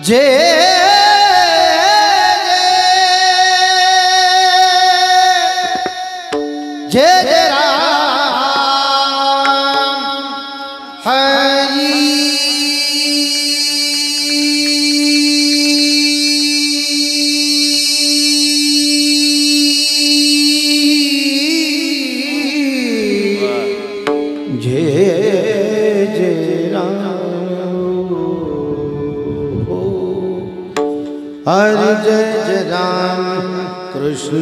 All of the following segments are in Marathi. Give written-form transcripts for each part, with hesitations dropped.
जय जय जय राम हरि जय जय राम हरि जय जय राम कृष्ण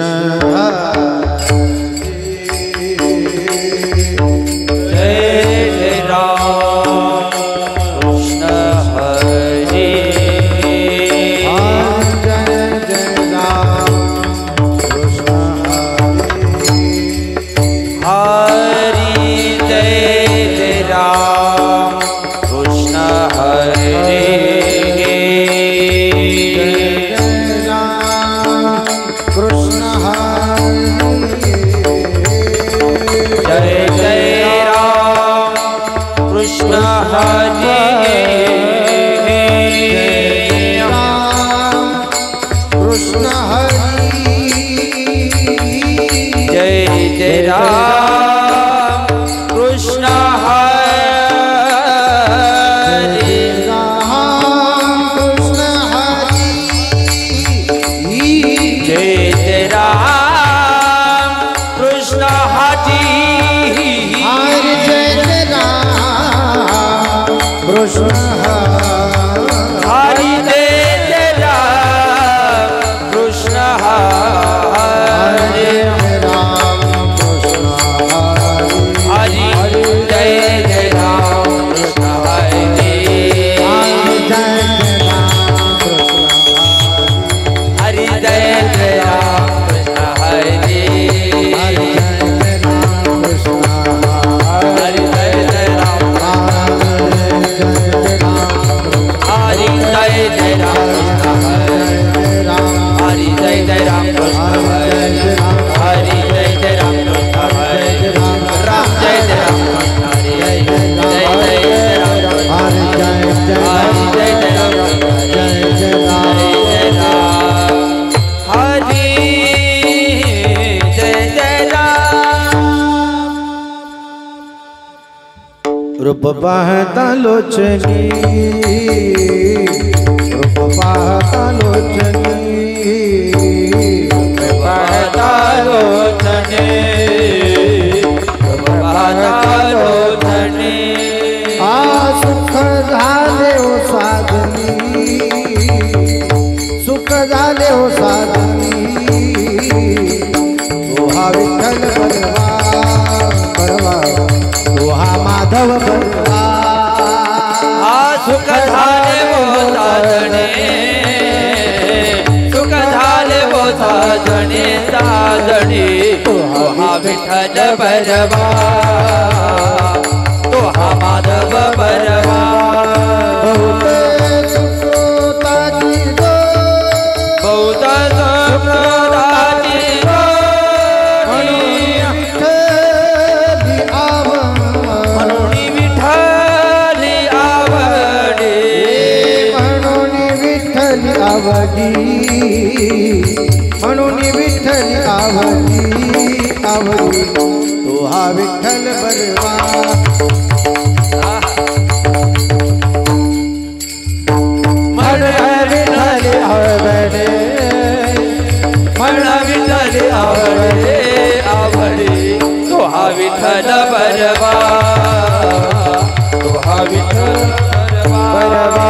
रूप बहता लोचनी रूप बहता लोचनी रूप बहता लोचनी रूप बहता लोचनी आ सुख झाले ओ साधनी सुख झाले ओ साधनी तोहा विठ्ठल परवा परवा तोहा माधव परवा सुख झाले वो साधने सुख झाले वो साधने साधने तोहा विठ्ठल परवा तोहा माधव परवा म्हणून विठ्ठल आवडी आवडी तोहा विठ्ठल परवा म्हण विठ्ठल आवडे म्हण विठ्ठल आवडे आवडे तोहा विठ्ठल परवा तोहा विठ्ठल परवा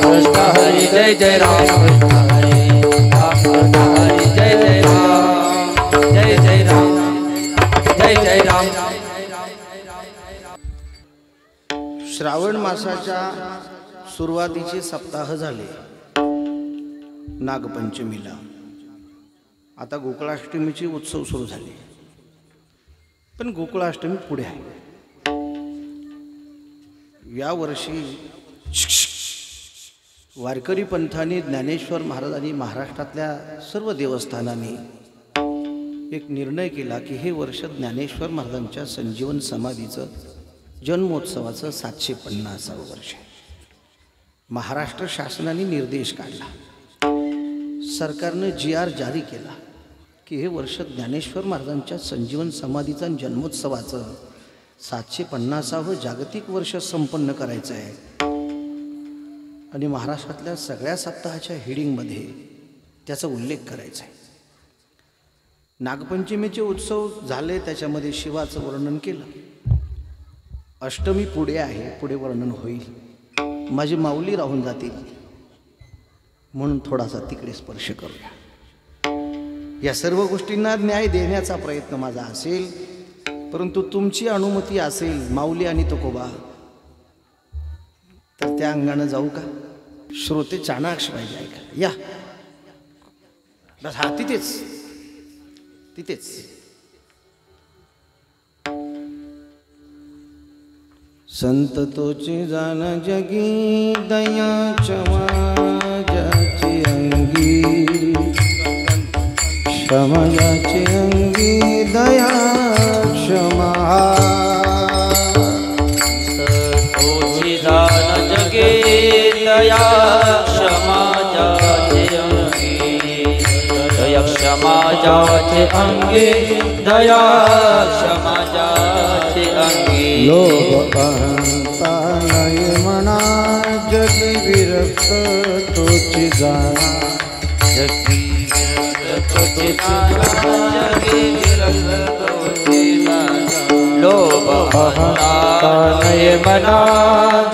कृष्ण हरी जय जय राम कृष्ण हरी जय जय राम जय जय राम जय जय राम। श्रावण मासाच्या सुरुवातीचे सप्ताह झाले नागपंचमीला। आता गोकुळाष्टमीचे उत्सव सुरू झाले, पण गोकुळाष्टमी पुढे आहे। या वर्षी वारकरी पंथाने, ज्ञानेश्वर महाराजांनी, महाराष्ट्रातल्या सर्व देवस्थानांनी एक निर्णय केला की हे वर्ष ज्ञानेश्वर महाराजांच्या संजीवन समाधीचं जन्मोत्सवाचं 750वं वर्ष आहे। महाराष्ट्र शासनाने निर्देश काढला, सरकारनं GR जारी केला की हे वर्ष ज्ञानेश्वर महाराजांच्या संजीवन समाधीचा जन्मोत्सवाचं 750वं जागतिक वर्ष संपन्न करायचं आहे। आणि महाराष्ट्रातल्या सगळ्या सप्ताहाच्या हेडिंगमध्ये त्याचा उल्लेख करायचा आहे। नागपंचमीचे उत्सव झाले, त्याच्यामध्ये शिवाचं वर्णन केलं। अष्टमी पुढे आहे, पुढे वर्णन होईल। माझी माऊली राहून जातील म्हणून थोडासा तिकडे स्पर्श करूया। या सर्व गोष्टींना न्याय देण्याचा प्रयत्न माझा असेल, परंतु तुमची अनुमती असेल माऊली आणि तुकोबा तर त्या अंगानं जाऊ का? श्रोते चाणाक्ष पाहिजे ऐका। या बस, हा तिथेच तिथेच। संत तोची जाण जगी दया क्षमा ज्याची अंगी, क्षमा ज्याची अंगी दया क्षमा। तोची जाण जगी दया क्षमा ज्याची अंगी, दया क्षमा ज्याची अंगी, दया क्षमा ज्याची अंगी। लोभ अहंता नये मना जगी विरक्त तोची जाणा, जगी विरक्त तोची जाणा, जगी विरक्त तोची जाणा। लोभ अहंता नये मना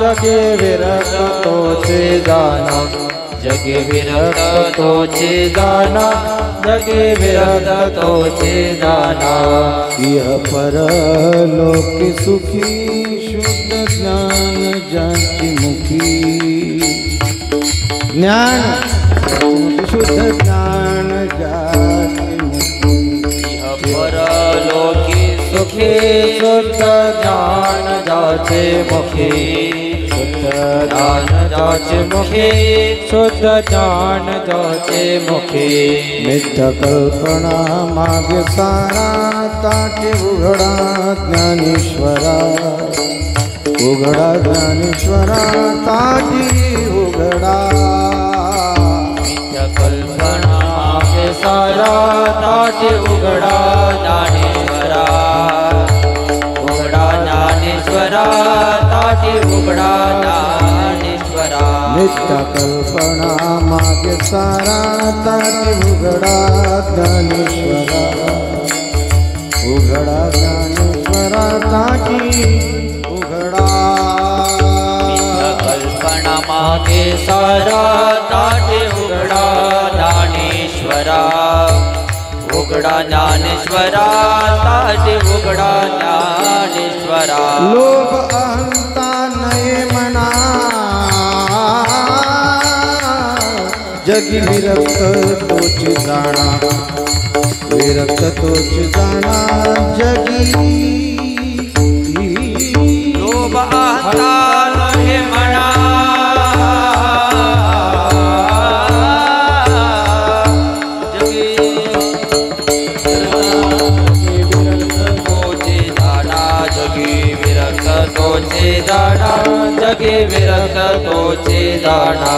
जगी विरक्त तोची जाणा, जगी विरक्त तोची जाणा, जगी विरक्त तोची जाणा। इह परलोकी सुखी शुद्ध ज्ञान ज्याची मुखी, ज्ञान शुद्ध ज्ञान ज्याची मुखी। इह परलोकी सुखी शुद्ध ज्ञान ज्याचे मुखी, शुद्ध ज्ञान ज्याचे मुखी, शुद्ध ज्ञान ज्याचे मुखी। मिथ्या कल्पना मागे सारा ताटे उघडा ज्ञानेश्वरा, उघडा ज्ञानेश्वरा ताटी उघडा। मिथ्या कल्पना मागे सारा ताटे उघडा ज्ञानेश्वरा, उघडा ज्ञानेश्वरा ताटे उघडा ज्ञानेश्वरा। मिथ्या कल्पना मागे सारा ताटी उघडा ज्ञानेश्वरा, उघडा ज्ञानेश्वरा ताटी उघडा। मिथ्या कल्पना मागे सारा ताटे उघडा ज्ञानेश्वरा, उघडा ज्ञानेश्वरा ताटे उघडा ज्ञानेश्वरा। लोभ अहंता नये मना जगी विरक्त तोची जाणा, विरक्त तोची जाणा जगी। लोभ अहंता नये मना जगी विरक्त तोची जाणा, जगी विरक्त तोची जाणा, जगी विरक्त तोची जाणा।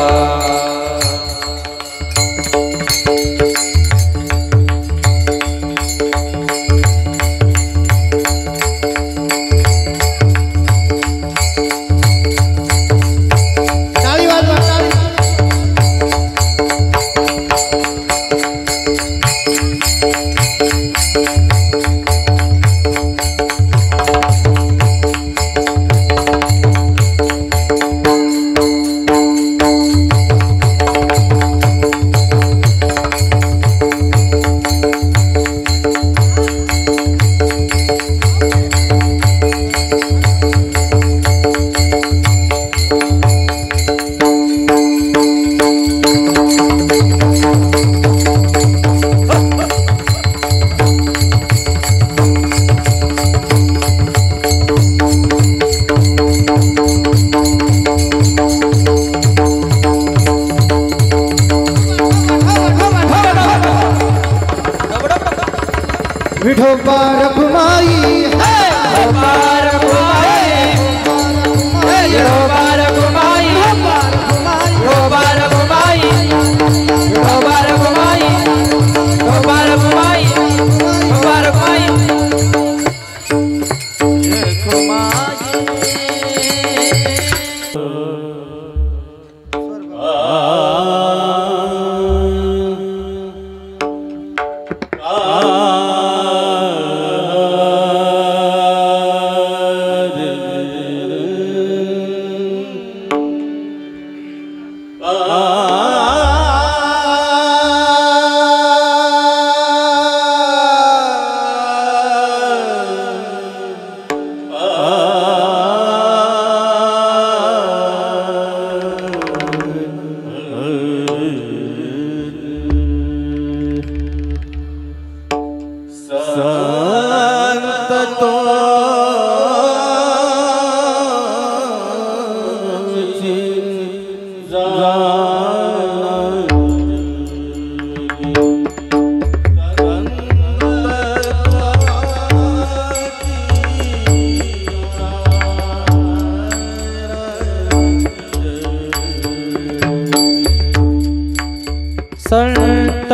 संत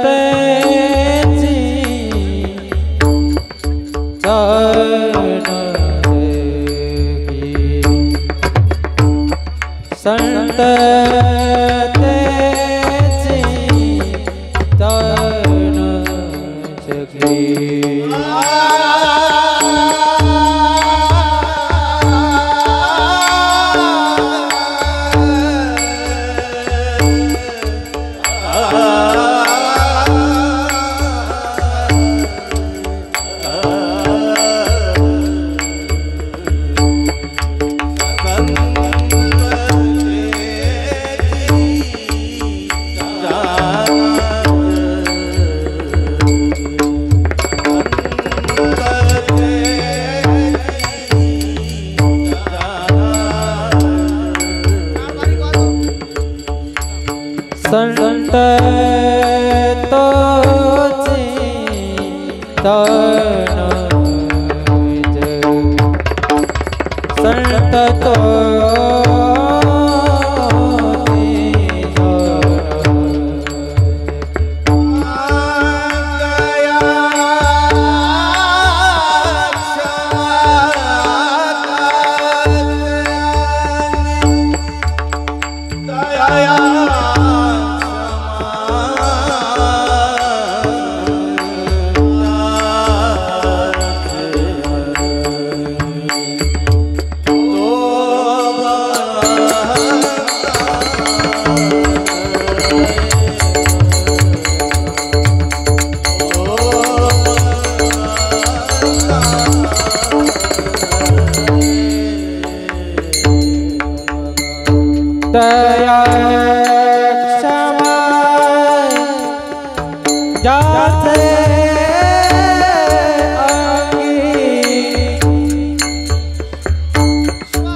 तेची चरण की संत तेची चरण की संत तोची तन संत दया क्षमा जाते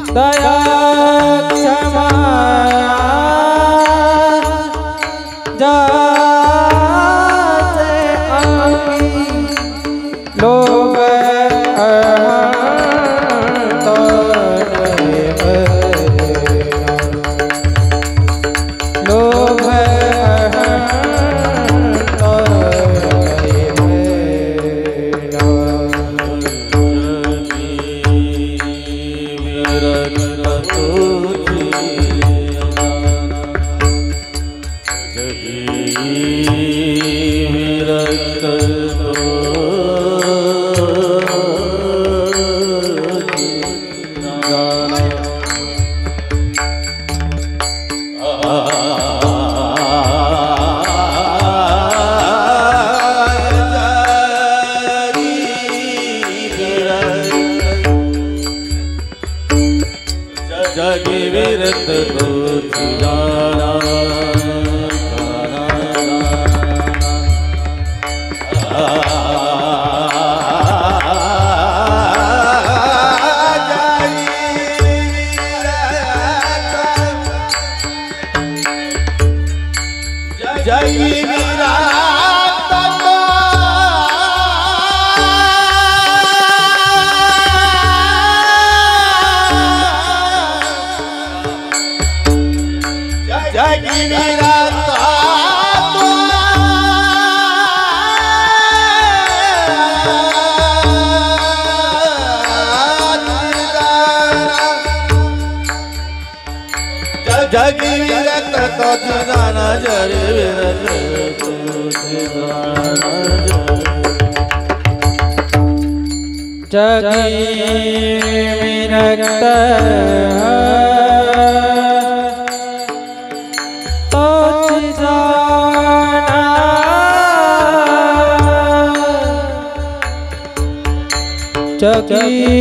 दया क्षमा जाते लोग जग विरत को जाना जय गिरिराज जगी विरक्त तोची जाना जरी विरक्त तोची जाना जगी विरक्त तोची जाना जगी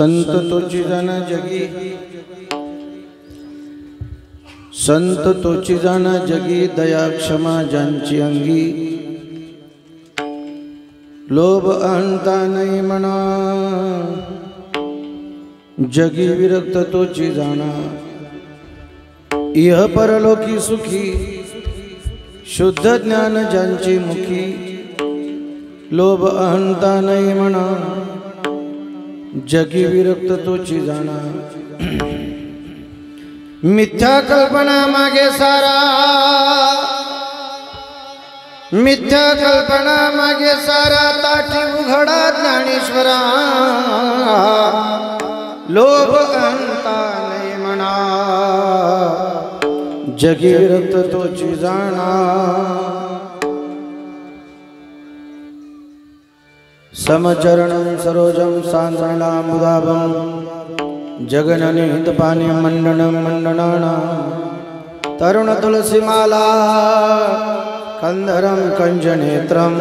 संत तोची जन जगी, संत तोची जन जगी, दया क्षमा ज्यांची अंगी, लोभ अहंता नाही म्हणा, जगी विरक्त तोची जाणा, इह परलोकी सुखी, शुद्ध ज्ञान ज्यांची मुखी, लोभ अहंता नाही म्हणा, जगी विरक्त तोची जाणा। मिथ्या कल्पना मागे सारा, मिथ्या कल्पना मागे सारा, ताठी उघडा ज्ञानेश्वरा, लोभ अहंता नाही म्हणा, जगी विरक्त तोची जाणा। समचरणं सरोजं सान्द्रलामुदाभं, जगननिहितपानि मण्डनं मण्डनाना, तरुण तुलसीमाला कंधरं कंजनेत्रं,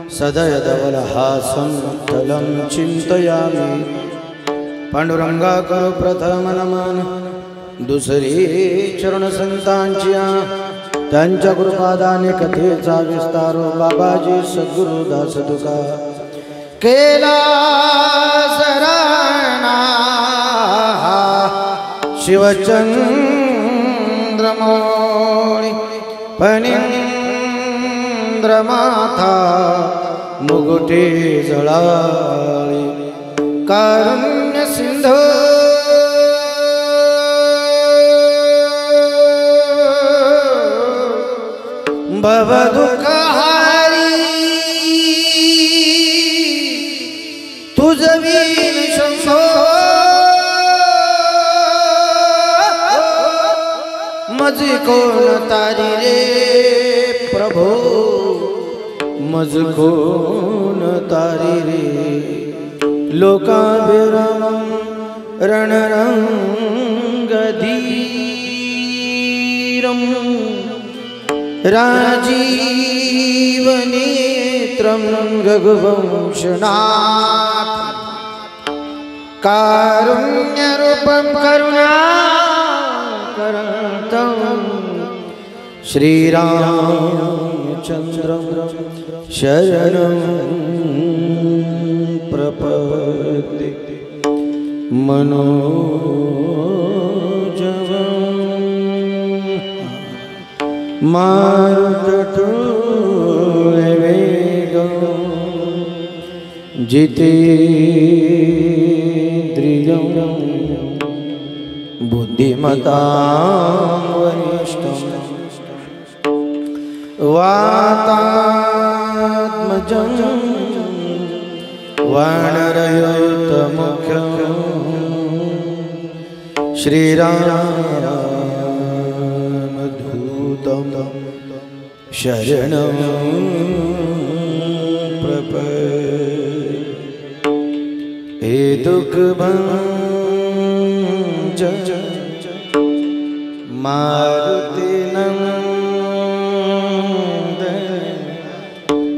सदयधवलहासं तलं चिन्तयामि। पांडुरंगाकर प्रथम नमन, दुसरी चरण संतांची, त्यांच्या कृपादाने कथेचा विस्तारो, बाबाजी सद्गुरु दास तुका केला सराणा। शिवचंद्रमौळी फणींद्रमाथा, मुगुटे जळाळी, कारुण्य सिंधू भवदुःखहारी, तुझवीन शंभो मज कोण तारी रे प्रभो, मज कोण तारी रे। लोकाभिरामं रणरंगधीरं, राजीवनेत्रं रघुवंशनाथ, कारुण्यरूपं करुणाकरं, श्रीरामचन्द्रं शरणं प्रपद्ये। मनोजवं मारुततुल्यवेगं, जितेन्द्रियं बुद्धिमतां वरिष्ठं, वातात्मजं वानरयुतमुख्यं, श्रीरामदूतं शरणं प्रपद्ये। हे दुःखभंजन मारुतिनंदन,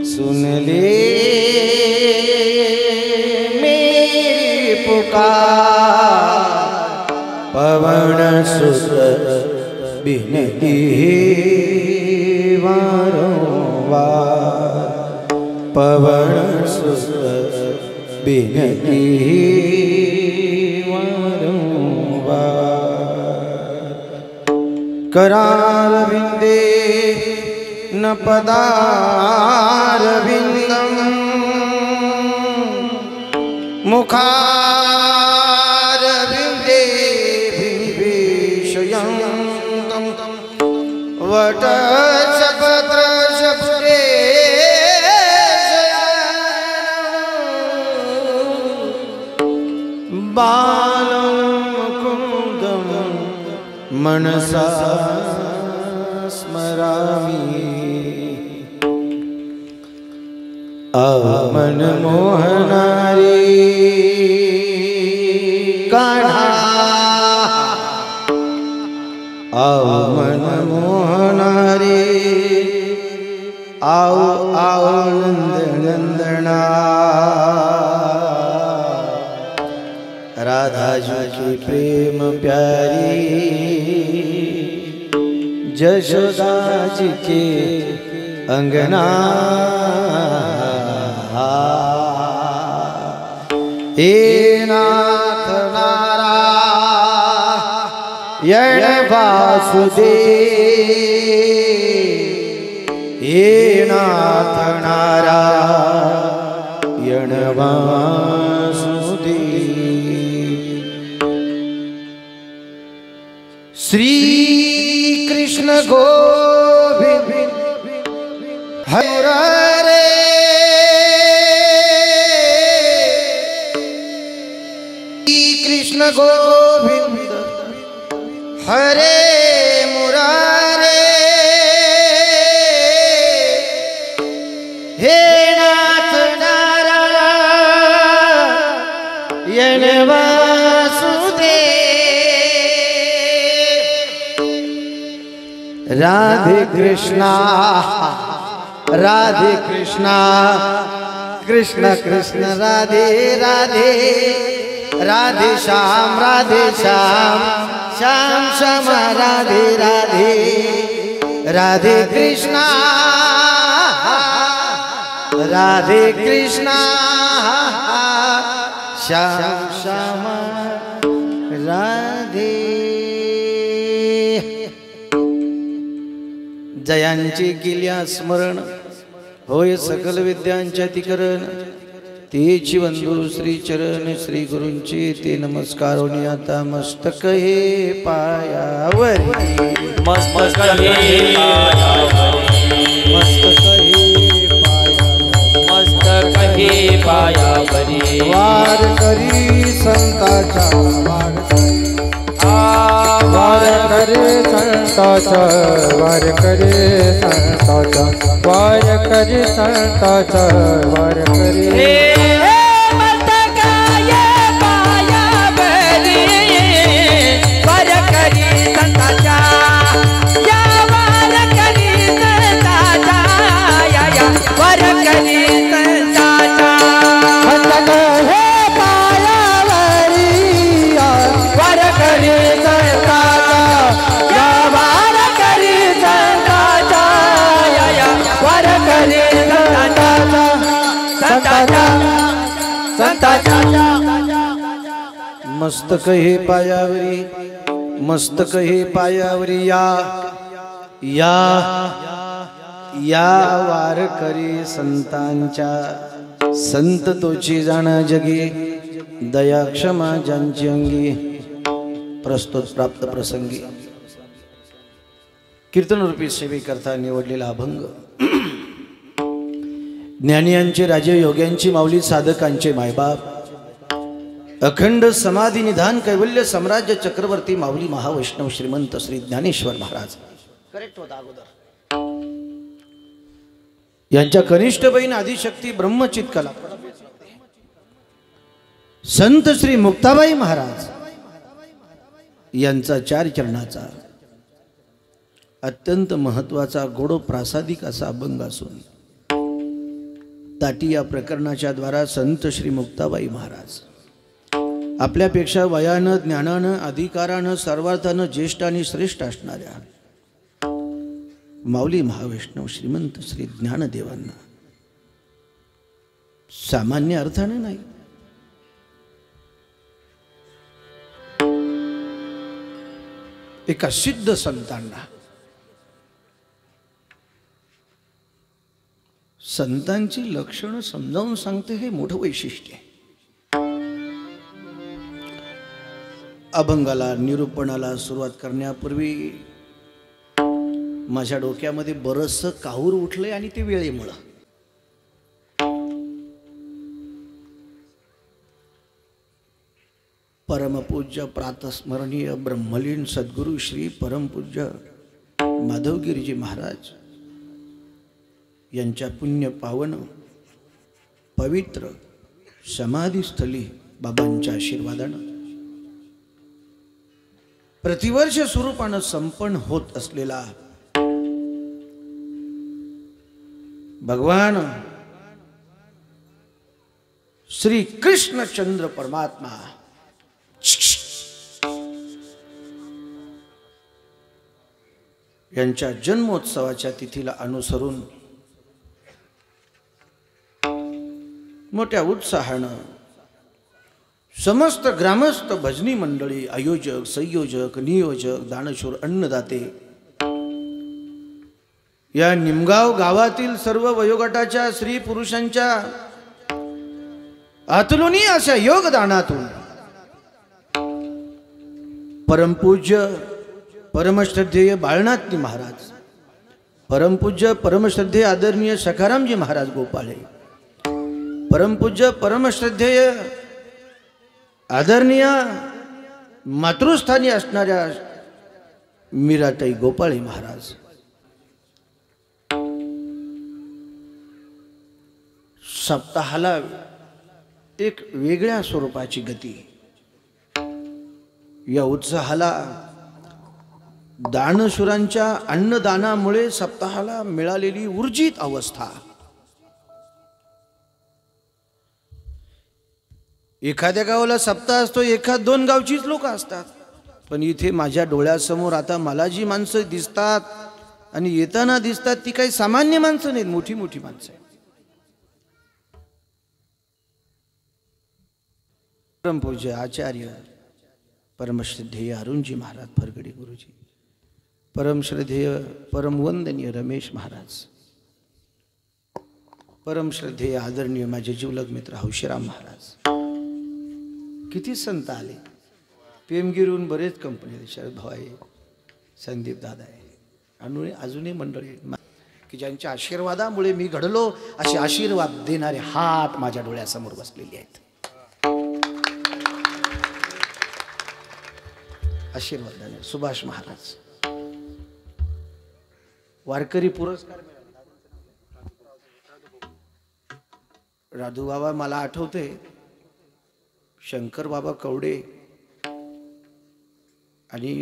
सुन ले मेरी पुकार, पवन सुत बिनती वारंवार, पवन सुत बिनती वारंवार। करारविंदे न पदारविंदं, मुखारविंदे विवेशयन्तं, वटसपत्र शब्दे बालं मुकुन्दं मनसा स्मरामि। मन मोहनारी कान्हा, आओ मन मोहनारी, आओ आओ नंद नंदना, राधा जी की प्रेम प्यारी जशोदा जी के अंगना हे नाथ नारायण वासुदेव हे नाथ नारायण वासुदेव श्री कृष्ण गोविंद हरे कृष्ण गोविंद हरे मुरारे हे नाथ नारायण वासुदेव राधे कृष्णा कृष्ण कृष्ण राधे राधे राधे श्याम श्याम श्याम राधे राधे राधे कृष्णा श्याम श्याम राधे जयांची किल्या स्मरण होय सकल विद्यांच्या तिकरण तेची बंधू श्री चरण श्री गुरूंचे ते नमस्कार होणी आता मस्तक हे पायावरी मस्तक हे पायावरी मस्तक हे पायावरी वार करी संताचा वार करे संताचा वार करे संताचा वार करे संताचा वार करे मस्तक हे पायावरी वार करी संताचा या वार करी संताचा या वार करी संताचा मस्तक हे पायावरी वार करी संताचा या वार करी संताचा या वार करी संताचा संताचा मस्तक हे पायावरी या वार करी संतांच्या संत तोची जाणा जगी दया क्षमा ज्यांची अंगी प्रस्तुत प्राप्त प्रसंगी कीर्तनरूपी सेवेकरता निवडलेला अभंग ज्ञानियांचे राजे योग्यांची माऊली साधकांचे मायबाप अखंड समाधी निधान कैवल्य साम्राज्य चक्रवर्ती माऊली महावैष्णव श्रीमंत श्री ज्ञानेश्वर महाराज करेक्ट होता अगोदर यांच्या कनिष्ठ बहीण आदिशक्ती ब्रह्मचित कला संत श्री मुक्ताबाई महाराज यांचा चार चरणाचा अत्यंत महत्वाचा गोडो प्रासादिक असा अभंग असून ताटी या प्रकरणाच्या द्वारा संत श्री मुक्ताबाई महाराज आपल्यापेक्षा वयानं ज्ञानानं अधिकारानं सर्वार्थानं ज्येष्ठ आणि श्रेष्ठ असणाऱ्या माऊली महावैष्णव श्रीमंत श्री ज्ञानदेवांना सामान्य अर्थाने नाही एका सिद्ध संतांना संतांची लक्षणं समजावून सांगते हे मोठं वैशिष्ट्य आहे. अभंगाला निरूपणाला सुरुवात करण्यापूर्वी माझ्या डोक्यामध्ये बरचसं काहूर उठलंय आणि ते वेळेमुळं. परमपूज्य प्रातस्मरणीय ब्रह्मलीन सद्गुरु श्री परमपूज्य माधवगिरीजी महाराज यांच्या पुण्य पावन पवित्र समाधीस्थली बाबांच्या आशीर्वादानं प्रतिवर्ष स्वरूपानं संपन्न होत असलेला भगवान श्री कृष्णचंद्र परमात्मा यांच्या जन्मोत्सवाच्या तिथीला अनुसरून मोठ्या उत्साहानं समस्त ग्रामस्थ भजनी मंडळी, आयोजक, संयोजक, नियोजक, दानशूर, अन्नदाते, या निमगाव गावातील सर्व वयोगटाच्या स्त्री पुरुषांच्या अतुलनीय अशा योगदानातून परमपूज्य परमश्रद्धेय बाळनाथजी महाराज, परमपूज्य परमश्रद्धेय आदरणीय सखारामजी महाराज गोपाळे, परमपूज्य परमश्रद्धेय आदरणीय मातृस्थानी असणाऱ्या मीराताई गोपाळे महाराज, सप्ताहाला एक वेगळ्या स्वरूपाची गती, या उत्साहाला दानशूरांच्या अन्नदानामुळे सप्ताहाला मिळालेली ऊर्जित अवस्था, एखाद्या गावाला सप्ताह असतो, एखाद दोन गावचीच लोक असतात, पण इथे माझ्या डोळ्यासमोर आता मला जी माणसं दिसतात आणि येताना दिसतात ती काही सामान्य माणसं नाहीत, मोठी मोठी माणसं आहेत. परमपूज्य आचार्य परमश्रद्धेय अरुणजी महाराज फरगडे गुरुजी, परमश्रद्धेय परमवंदनीय रमेश महाराज, परमश्रद्धेय आदरणीय माझे जीवलग मित्र हौशीराम महाराज, किती संत आले. पेमगिरून बरेच कंपनी, शरद भाऊ आहे, संदीप दादा आहे, अजूनही मंडळी की ज्यांच्या आशीर्वादामुळे मी घडलो, असे आशीर्वाद देणारे हात माझ्या डोळ्यासमोर बसलेले आहेत. आशीर्वाद देणारे सुभाष महाराज, वारकरी पुरस्कार मिळाला. राधू बाबा मला आठवते, शंकर बाबा कवडे आणि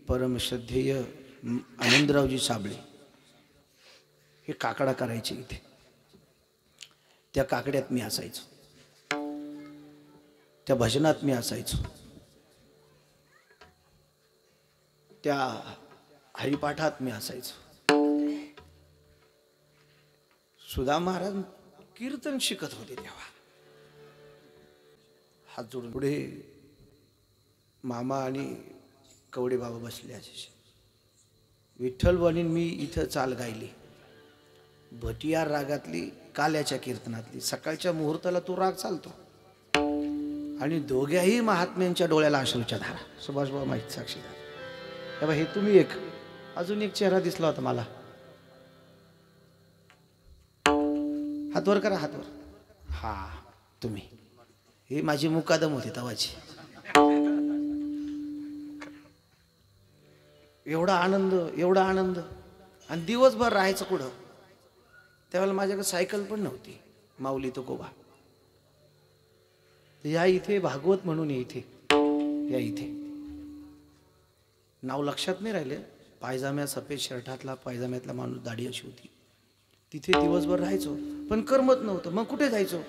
परमश्रद्धेय आनंदरावजी साबळे हे काकडा करायचे इथे. त्या काकड्यात मी असायचो, त्या भजनात मी असायचो, त्या हरिपाठात मी असायचो. सुधा महाराज कीर्तन शिकत होते तेव्हा हात जोडून पुढे मामा आणि कवडे बाबा बसले असे. विठ्ठल म्हणून मी इथं चाल गायली, भटियार रागातली, काल्याच्या कीर्तनातली. सकाळच्या मुहूर्ताला तो राग चालतो आणि दोघ्याही महात्म्यांच्या डोळ्याला अश्रूच्या धारा. सुभाष बाबा माहीत साक्षीदार. तेव्हा हे तुम्ही एक, अजून एक चेहरा दिसला होता मला. हातवर करा, हातवर. हा तुम्ही, हे माझी मुकादम होती तवाची. एवढा आनंद, एवढा आनंद. आणि दिवसभर राहायचं कुठं. त्यावेळेला माझ्याकडे सायकल पण नव्हती, माऊली तो कोबा. या इथे भागवत म्हणून इथे, या इथे नाव लक्षात नाही राहिले. पायजाम्या, सफेद शर्टातला पायजाम्यातला माणूस, दाढी अशी होती. तिथे दिवसभर राहायचो, पण करमत नव्हतं. मग कुठे जायचो?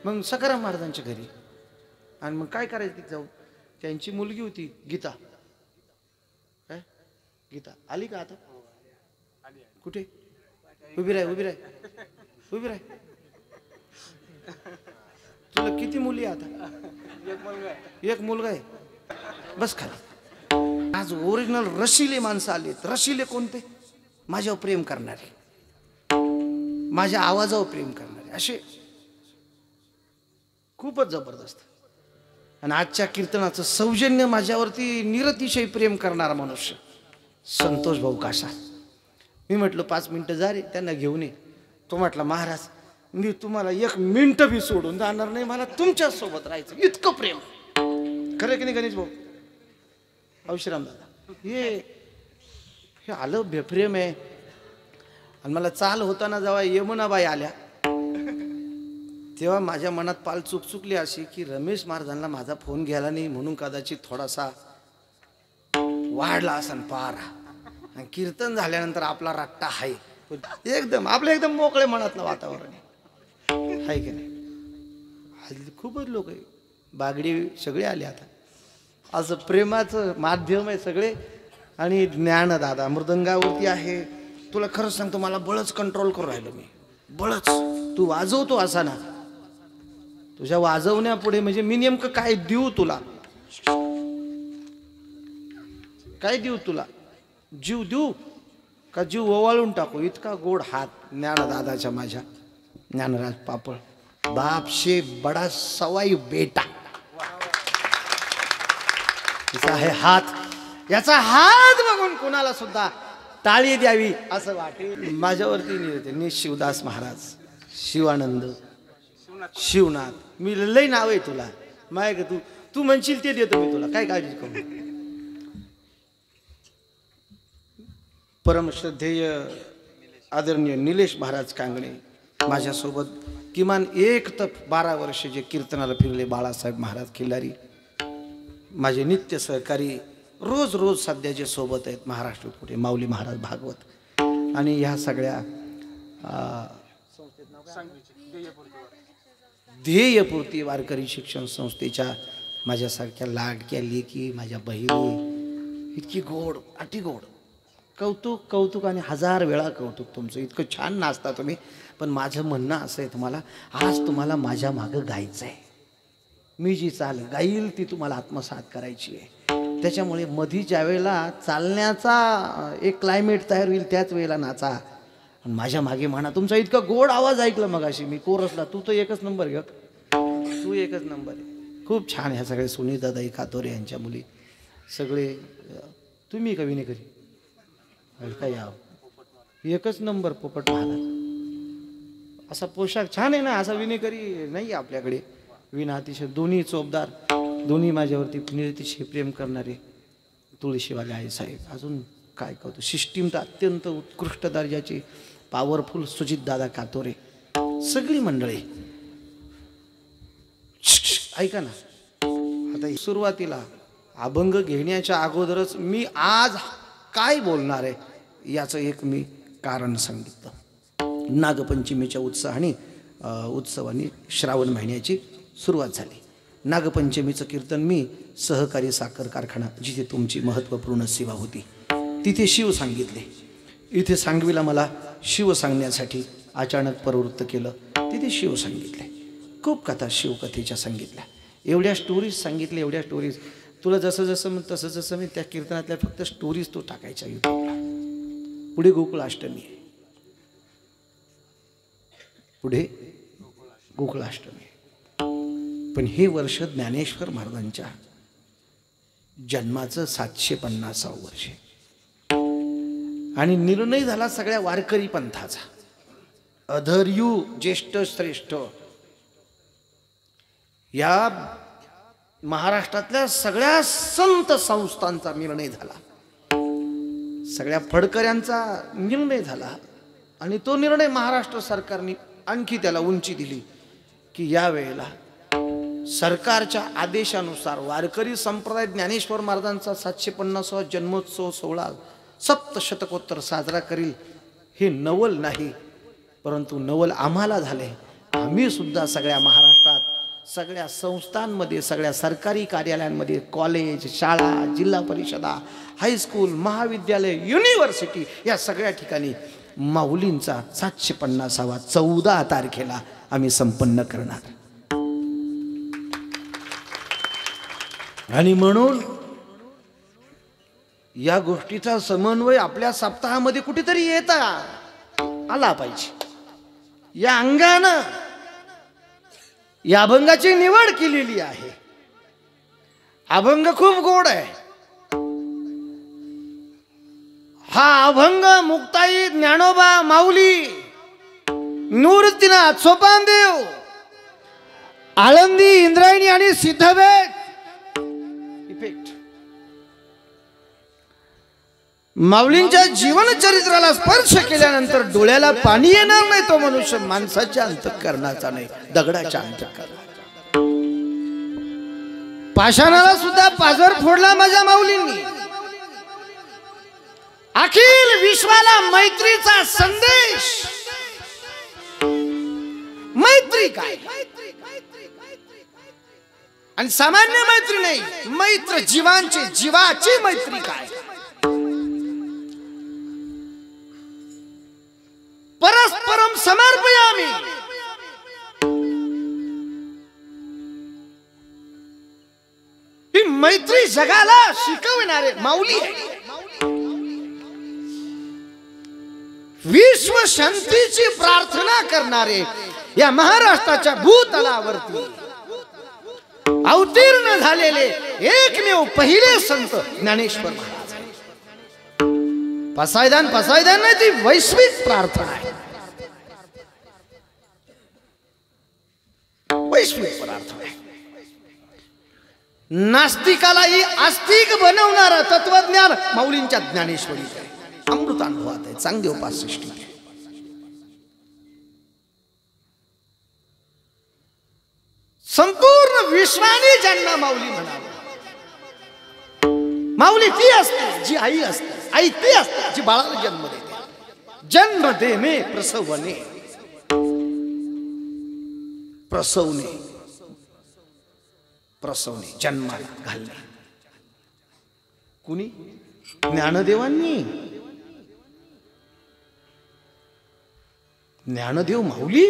मग सखाराम महाराजांच्या घरी. आणि मग काय करायचं तिथे जाऊन? त्यांची मुलगी होती गीता. काय गीता आली का आता? कुठे? उभी राह, उभी राह, उभी राह. तुला किती मुली आता? एक मुलगा आहे. बस खाली. आज ओरिजिनल रशिले माणसं आलेत. रशिले कोणते? माझ्यावर प्रेम करणारे, माझ्या आवाजावर प्रेम करणारे, असे खूपच जबरदस्त. आणि आजच्या कीर्तनाचं सौजन्य माझ्यावरती निरतिशय प्रेम करणारा मनुष्य संतोष भाऊ कासा. मी म्हटलं 5 मिनिटं जा रे, त्यांना घेऊन ये. तो म्हटला महाराज मी तुम्हाला 1 मिनिट भी सोडून जाणार नाही, मला तुमच्याच सोबत राहायचं, इतकं प्रेम. खरं की नाही गणेश भाऊ? औशीराम दादा, हे आलं बेप्रेम आहे. आणि मला चाल होताना जेव्हा यमुनाबाई आल्या तेव्हा माझ्या मनात पाल चुकचुकली अशी की रमेश महाराजांना माझा फोन घ्यायला नाही म्हणून कदाचित थोडासा वाढला असन पार. आणि कीर्तन झाल्यानंतर आपला रट्टा आहे एकदम, आपलं एकदम मोकळे मनातलं वातावरण आहे की नाही? हल्ली खूपच लोक आहे, बागडी सगळे आले आता. असं प्रेमाचं माध्यम आहे सगळे. आणि ज्ञानदादा मृदंगावरती आहे. तुला खरंच सांगतो, मला बळच कंट्रोल करून राहिलो मी, बळच. तू वाजवतो असा ना, तुझ्या वाजवण्यापुढे म्हणजे मी नेमकं काय देऊ तुला, काय देऊ तुला? जीव देऊ का जीव ओवाळून टाकू? इतका गोड हात ज्ञानदादाच्या, माझ्या ज्ञानराज पापळ. बाप से बडा सवाई बेटा, याचा आहे हात. याचा हात बघून कुणाला सुद्धा टाळी द्यावी असं वाटेल. माझ्यावरती निर्ते शिवदास महाराज, शिवानंद, शिवनाथ, मी लई नाव आहे तुला. माय का तू म्हणशील ते देतो मी तुला, काय काळजी करू. परमश्रद्धेय आदरणीय निलेश महाराज कांगणे माझ्यासोबत किमान एक तर 12 वर्ष जे कीर्तनाला फिरले. बाळासाहेब महाराज खिल्लारी माझे नित्य सहकारी, रोज रोज सध्या जे सोबत आहेत महाराष्ट्र कुठे, माऊली महाराज भागवत. आणि ह्या सगळ्या ध्येयपूर्ती वारकरी शिक्षण संस्थेच्या माझ्यासारख्या लाडक्या लेकी, माझ्या बहिणी, इतकी गोड, अति गोड. कौतुक कौतुक आणि 1000 वेळा कौतुक तुमचं. इतकं छान नाचता तुम्ही. पण माझं म्हणणं असं आहे तुम्हाला, आज तुम्हाला माझ्या मागं गायचं आहे. मी जी चाल गाईल ती तुम्हाला आत्मसात करायची आहे. त्याच्यामुळे मधी ज्या वेळेला चालण्याचा एक क्लायमेट तयार होईल त्याच वेळेला नाचा. आणि माझ्या मागे म्हणा. तुमचा इतका गोड आवाज ऐकला मगाशी मी कोरसला. तू तर एकच नंबर घ्या, तू एकच नंबर आहे. खूप छान. ह्या सगळे सुनीतादाई खातोरे यांच्या मुली सगळे. तुम्ही कवी नाही कधी काय यावं, एकच नंबर. पोपट महाराज असा पोशाख छान आहे ना, असा विनेकरी नाही आपल्याकडे. विना अतिशय दोन्ही चोपदार, दोन्ही माझ्यावरती निरतिशय प्रेम करणारे तुळशीवाले आई साहेब. अजून काय कहतो, सिस्टीम तर अत्यंत उत्कृष्ट दर्जाची, पॉवरफुल सुजितदादा कातोरे, सगळी मंडळी. ऐका ना, आता सुरुवातीला अभंग घेण्याच्या अगोदरच मी आज काय बोलणार आहे याचं एक मी कारण सांगितलं. नागपंचमीच्या उत्सवाने श्रावण महिन्याची सुरुवात झाली. नागपंचमीचं कीर्तन मी सहकारी साखर कारखाना, जिथे तुमची महत्त्वपूर्ण सेवा होती, तिथे शिव सांगितले. इथे सांगवीला मला शिव सांगण्यासाठी अचानक प्रवृत्त केलं. तिथे शिव सांगितले. खूप कथा शिवकथेच्या सांगितल्या. एवढ्या स्टोरीज सांगितल्या, एवढ्या स्टोरीज. तुला जसं जसं तसं जसं मी त्या कीर्तनातल्या फक्त स्टोरीज तो टाकायच्या युट्यूबला. पुढे गोकुळाष्टमी आहे, पुढे गोकुळाष्टमी. पण हे वर्ष ज्ञानेश्वर महाराजांच्या जन्माचं 750 वर्ष. आणि निर्णय झाला सगळ्या वारकरी पंथाचा. अधर्यू ज्येष्ठ श्रेष्ठ या महाराष्ट्रातल्या सगळ्या संत संस्थांचा निर्णय झाला. सगळ्या फडकऱ्यांचा निर्णय झाला. आणि तो निर्णय महाराष्ट्र सरकारने आणखी त्याला उंची दिली की या वेळेला सरकारच्या आदेशानुसार वारकरी संप्रदाय ज्ञानेश्वर महाराजांचा 750वा जन्मोत्सव सोहळा सप्तशतकोत्तर साजरा करील. हे नवल नाही, परंतु नवल आम्हाला झाले. आम्ही सुद्धा सगळ्या महाराष्ट्रात सगळ्या संस्थांमध्ये, सगळ्या सरकारी कार्यालयांमध्ये, कॉलेज, शाळा, जिल्हा परिषदा, हायस्कूल, महाविद्यालय, युनिव्हर्सिटी या सगळ्या ठिकाणी माऊलींचा 750वा 14 तारखेला आम्ही संपन्न करणार. आणि म्हणून या गोष्टीचा समन्वय आपल्या सप्ताहामध्ये कुठेतरी येता आला पाहिजे. या अंगानं या अभंगाची निवड केलेली आहे. अभंग खूप गोड आहे. हा अभंग मुक्ताई, ज्ञानोबा माऊली, निवृत्तीनाथ, सोपानदेव, आळंदी, इंद्रायणी आणि सिद्धबेट इफेक्ट माऊलींच्या जीवनचरित्राला स्पर्श केल्यानंतर डोळ्याला पाणी येणार नाही. तो मनुष्य माणसाच्या अंतःकरणाचा नाही, दगडाच्या अंतःकरणाचा. पाषाणाला सुद्धा पाझर फोडला माझ्या माऊलींनी. अखिल विश्वाला मैत्रीचा संदेश. मैत्री काय? आणि सामान्य मैत्री नाही, मैत्र जीवांची, जीवाची मैत्री काय? परस्परम समर्पयामी. ही मैत्री जगाला शिकवणारे माऊली आहे. विश्व शांतीची प्रार्थना करणारे या महाराष्ट्राच्या भूतलावरती अवतीर्ण झालेले एकमेव पहिले संत ज्ञानेश्वर महाराज. पसायदान नाही, ती वैश्विक प्रार्थना आहे. वैश्विक प्रार्थना आहे. नास्तिकालाही आस्तिक बनवणारं तत्वज्ञान माऊलींच्या ज्ञानेश्वरीत आहे. अमृतानुभवात आहे. चांगली उपासष्टी आहे. संपूर्ण विश्वाने ज्यांना माऊली म्हणावं. माऊली ती असते जी आई असते. आई ती असते जी बाळाला जन्म देते. जन्म देणे प्रसवणे. प्रसवणे प्रसवणे जन्माला घालणे. कुणी? ज्ञानदेवांनी. ज्ञानदेव माऊली.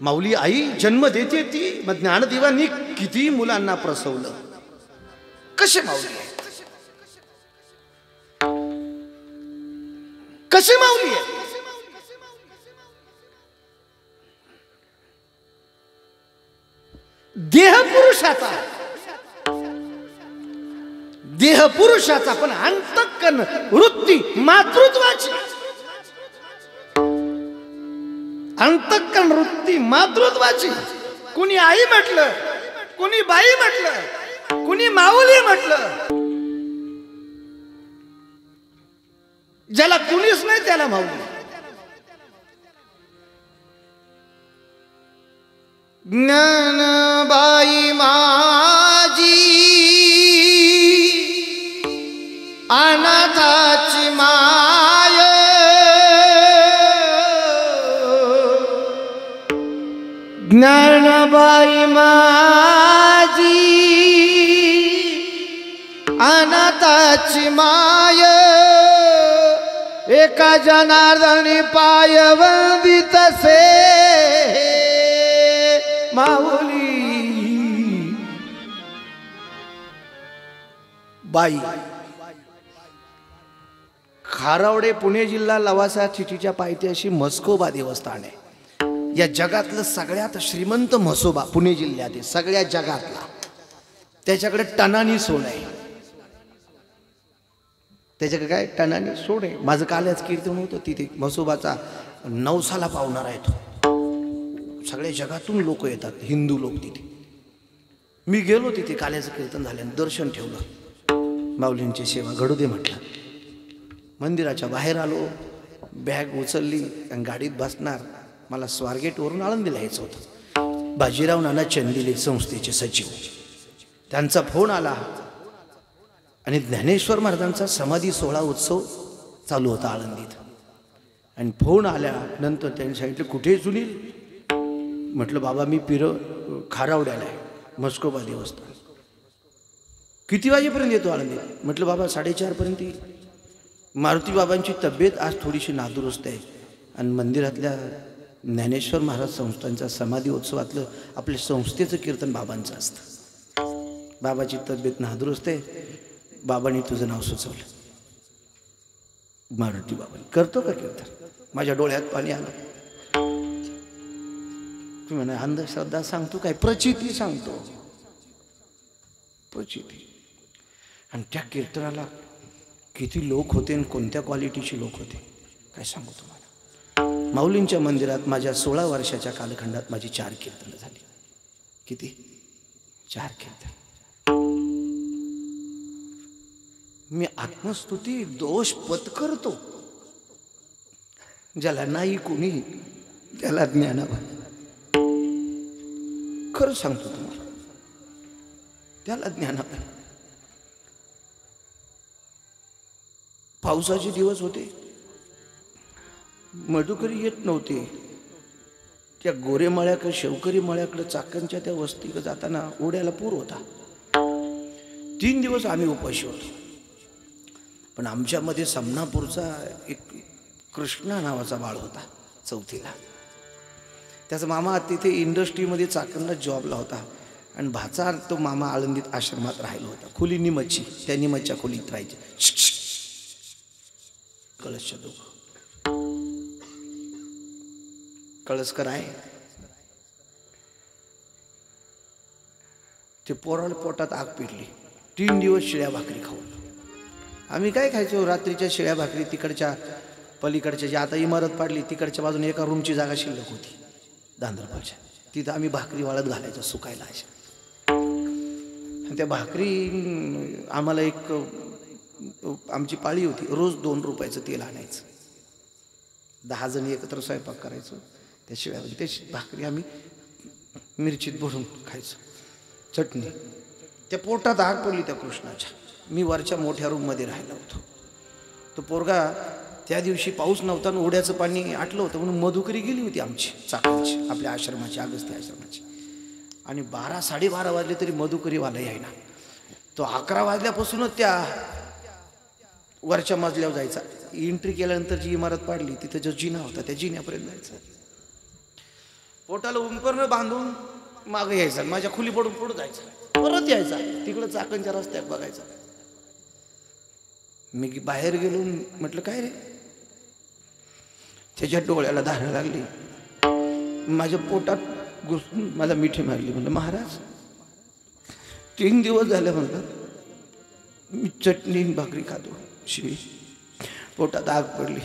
माऊली आई जन्म देते ती. मग ज्ञानदेवांनी किती मुलांना प्रसवलं. कसे माऊली आहे? कसे माऊली आहे? देहपुरुषाचा पण अंतःकरण वृत्ती मातृत्वाची. अंतःकरण वृत्ती मातृत्वाची. कुणी आई म्हटलं, कुणी बाई म्हटलं, कुणी माऊली म्हटलं. ज्याला कुणीच नाही त्याला माऊली. ज्ञानबाई माझी अनाथाची माय. ज्ञानबाई माझी अनाथाची माय. एका जनार्दनी पाय वंदित से माऊली. बाई. खारावडे पुणे जिल्हा लवासा चिठीच्या पायथ्याशी म्हस्कोबा देवस्थान आहे. या जगातलं सगळ्यात श्रीमंत म्हसोबा पुणे जिल्ह्यात आहे. सगळ्या जगातला. त्याच्याकडे टनानी सोनं आहे. त्याच्याकडे काय? टनानी सोनं आहे. माझं कालच कीर्तन होतं तिथे. म्हसोबाचा नवसाला पावणार आहे तो. सगळ्या जगातून लोक येतात, हिंदू लोक तिथे. मी गेलो तिथे. काल्याचं कीर्तन झाल्यानं दर्शन ठेवलं. माऊलींची सेवा घडू दे म्हटलं. मंदिराच्या बाहेर आलो. बॅग उचलली आणि गाडीत बसणार. मला स्वारगेटवरून आळंदीला यायचं होतं. बाजीराव नाना चंदिले संस्थेचे सचिव. त्यांचा फोन आला आणि ज्ञानेश्वर महाराजांचा समाधी सोहळा उत्सव चालू होता आळंदीत. आणि फोन आल्यानंतर त्यांनी सांगितलं, कुठे सुनील? म्हटलं बाबा मी खारावड्याला आहे, म्हस्कोबा देवस्थान. किती वाजेपर्यंत येतो आळंदीत? म्हटलं बाबा 4:30 येईल. मारुती बाबांची तब्येत आज थोडीशी नादुरुस्त आहे आणि मंदिरातल्या ज्ञानेश्वर महाराज संस्थांच्या समाधी उत्सवातलं आपल्या संस्थेचं कीर्तन बाबांचं असतं. बाबाची तब्येत नादुरुस्त आहे. बाबांनी तुझं नाव सुचवलं. मारुती बाबांनी. करतो का कीर्तन? माझ्या डोळ्यात पाणी आलं. तुम्ही म्हणा अंधश्रद्धा सांगतो काय? प्रचिती सांगतो. प्रचिती. आणि त्या कीर्तनाला किती लोक होते आणि कोणत्या क्वालिटीचे लोक होते काय सांगू तुम्हाला. माऊलींच्या मंदिरात माझ्या 16 वर्षाच्या कालखंडात माझी 4 कीर्तनं झाली. किती? 4 कीर्तन. मी आत्मस्तुती दोष पत्करतो. ज्याला नाही कोणी त्याला ज्ञानाबा. खरं सांगतो तुम्हाला, त्याला ज्ञानाबा. पावसाचे दिवस होते. मधुकरी येत नव्हते. त्या गोरेमाळ्याकडे शेवकरी मळ्याकडे चाकणच्या त्या वस्तीकडे जाताना ओढ्याला पूर होता. 3 दिवस आम्ही उपाशी होतो. पण आमच्यामध्ये समनापूरचा एक कृष्णा नावाचा बाळ होता 4थीला. त्याचा मामा तिथे इंडस्ट्रीमध्ये चाकणला जॉबला होता आणि भाचा तो मामा आळंदीत आश्रमात राहिला होता. खोली निमची, त्या निमच्या खोलीत राहायचे. कळसच्या दोघं कळसकर आहे. ते पोराला पोटात आग पिटली. 3 दिवस शिळ्या भाकरी खाऊन. आम्ही काय खायचो? रात्रीच्या शिळ्या भाकरी. तिकडच्या पलीकडच्या जी आता इमारत पाडली तिकडच्या बाजूने एका रूमची जागा शिल्लक होती दांदरपाच्या, तिथं आम्ही भाकरी वाळत घालायचो सुकायला अशा. आणि त्या भाकरी आम्हाला एक आमची पाळी होती, रोज 2 रुपयाचं तेल आणायचं. 10 जणी एकत्र स्वयंपाक करायचो. त्या शिळ्या ते भाकरी आम्ही मिरचीत भरून खायचो, चटणी. त्या पोटात आग पडली त्या कृष्णाच्या. मी वरच्या मोठ्या रूममध्ये राहिला होतो. तो पोरगा त्या दिवशी पाऊस नव्हता आणि ओढ्याचं पाणी आटलं होतं म्हणून मधुकरी गेली होती आमची चाकणची, आपल्या आश्रमाची, अगस्ती आश्रमाची. आणि 12 साडेबारा वाजले तरी मधुकरीवाला यायना. तो 11 वाजल्यापासूनच त्या वरच्या मजल्यावर जायचा. एंट्री केल्यानंतर जी इमारत पाडली तिथं जो जिना होता त्या जिन्यापर्यंत जायचा. पोटाला उंबरनं बांधून मागे यायचा, माझ्या खुली पडून पुढं जायचा, परत यायचा, तिकडं चाकणच्या रस्त्यात बघायचा. मी बाहेर गेलो, म्हटलं काय रे? त्याच्या डोळ्याला धार लागली. माझ्या पोटात घुसून मला मिठी मारली. म्हणलं महाराज 3 दिवस झाले म्हणलं मी चटणी भाकरी खातो, शिवी पोटात आग पडली.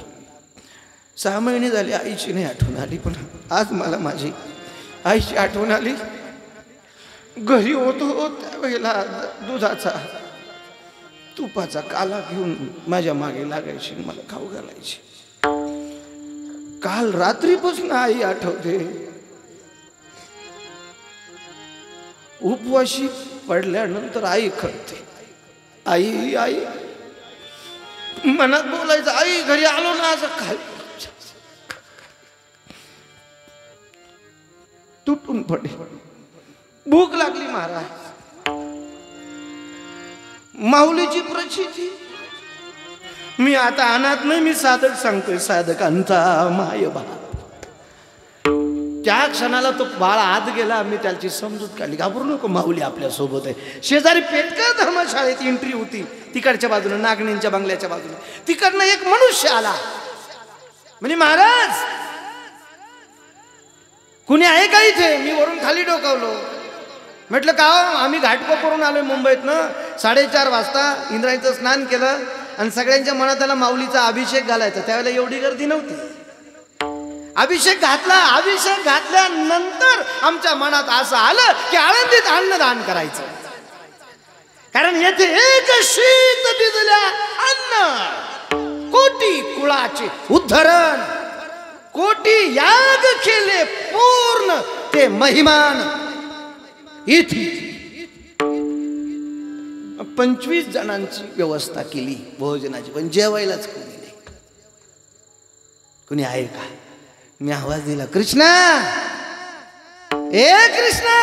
6 महिने झाले आईची नाही आठवण आली, पण आज मला माझी आईची आठवण आली. घरी होतो त्यावेळेला दुधाचा तुपाचा काला घेऊन माझ्या मागे लागायची, मला खाऊ घालायची. काल रात्रीपासून आई आठवते. उपवाशी पडल्यानंतर आई कळते. आई आई मनात बोलायचं, आई घरी आलो ना असं खाली तुटून पडे. भूक लागली महाराज. माऊलीची प्रचिती. मी आता अनाथ नाही, मी साधक सांगतोय, साधकांचा माय बाप. त्या क्षणाला तो बाळ आत गेला. मी त्याची समजूत काढली, घाबरू नको, माऊली आपल्या सोबत आहे. शेजारी पेटकर धर्मशाळेत एंट्री होती, तिकडच्या बाजूने नागणींच्या बंगल्याच्या बाजूने. तिकडनं एक मनुष्य आला, म्हणजे महाराज कुणी आहे का इथे? मी वरून खाली डोकावलो. म्हटलं का हो? आम्ही घाटको करून आलोय मुंबईतनं. 4:30 वाजता इंद्रायचं स्नान केलं आणि सगळ्यांच्या मनात त्याला माऊलीचा अभिषेक घालायचा. त्यावेळेला एवढी गर्दी नव्हती. अभिषेक घातला. अभिषेक घातल्यानंतर आमच्या मनात असं आलं की आळंदीत अन्नदान करायचं. कारण येथे एक शीत भिजल्या अन्न, कोटी कुळाचे उद्धरण, कोटी याग केले पूर्ण ते महिमान. इथे 25 जणांची व्यवस्था केली भोजनाची, पण जेवायलाच कोणी नाही. कोणी आहे का? मी आवाज दिला, कृष्णा, ए कृष्णा.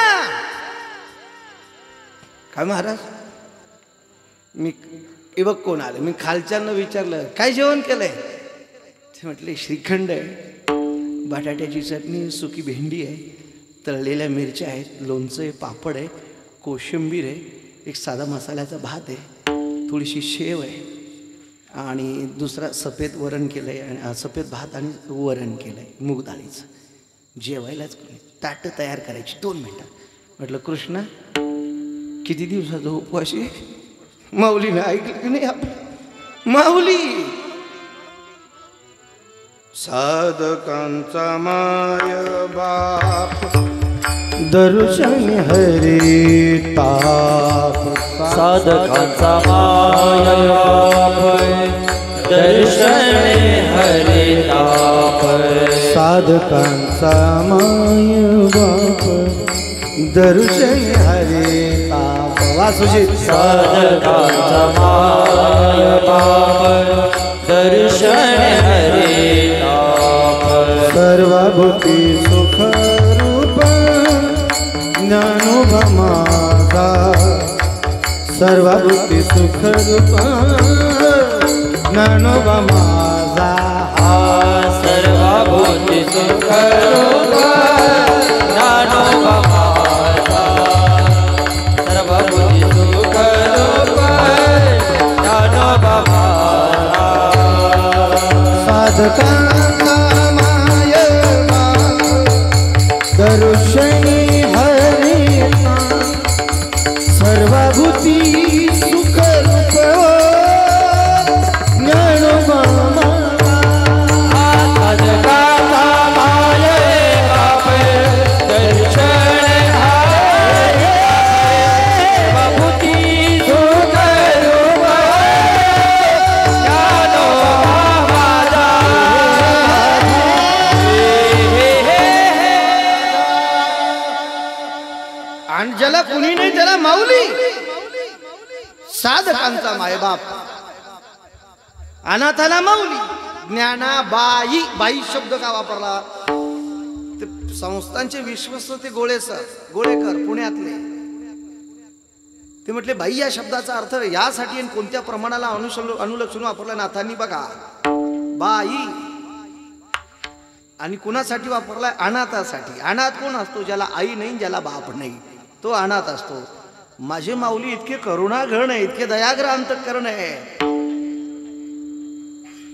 काय महाराज? मी बघ कोण आलं. मी खालच्यांना विचारलं काय जेवण केलंय? ते म्हटले श्रीखंड आहे, बटाट्याची चटणी, सुकी भेंडी आहे, तळलेल्या मिरच्या आहेत, लोणचं आहे, पापड आहे, कोशिंबीर आहे, एक साधा मसाल्याचा भात आहे, थोडीशी शेव आहे आणि दुसरा सफेद वरण केलं आहे, आणि सफेद भात आणि वरण केलं आहे मूग डाळीचं. जेवायलाच कोणी. ताटं तयार करायची 2 मिनटात. म्हटलं कृष्णा किती दिवसाचा उपवाशी? माऊलीने ऐकलं की नाही आपलं? माऊली साधकांचा माय बाप, दर्शन हरी ताप. साधकांचा माय बाप, दर्शन हरी ताप. साधकांचा माय बाप, दर्शन हरी ताप. वासुजी. साधकांचा माय बाप, दर्शन हरी ताप. सर्वभूती सुख सर्वभूती सुख रूप ज्ञानोबा माझा सर्वभूती सुख रूप ज्ञानोबा माझा सर्वभूती सुख रूप ज्ञानोबा माझा साधकांना माय दर्शनी हरिता सर्वभूती सुख रूप ज्ञानोबा आणि ज्याला कुणी नाही त्याला माऊली साधकांचा मायबाप अनाथाला माऊली ज्ञानाबाई बाई शब्द का वापरला ते संस्थांचे विश्वस्त ते गोळेकर पुण्यातले ते म्हटले बाई या शब्दाचा अर्थ यासाठी आणि कोणत्या प्रमाणाला अनुलक्षून वापरला नाथांनी बघा बाई आणि कुणासाठी वापरलाय अनाथासाठी अनाथ कोण असतो ज्याला आई नाही ज्याला बाप नाही तो अनाथ असतो माझे माऊली इतके करुणाघन आहे इतके दयाग्र अंतःकरण आहे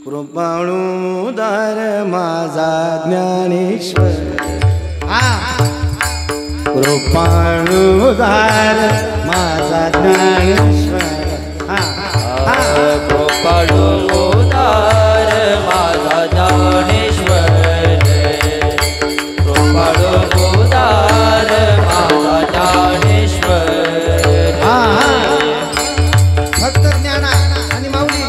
कृपाणुदार माझा ज्ञानेश्वर कृपाणुदार माझा ज्ञानेश्वर कृपाणुदार माझा ज्ञानेश्वर कृपाणुदार माझा ज्ञानेश्वर फक्त ज्ञाना आणि माऊली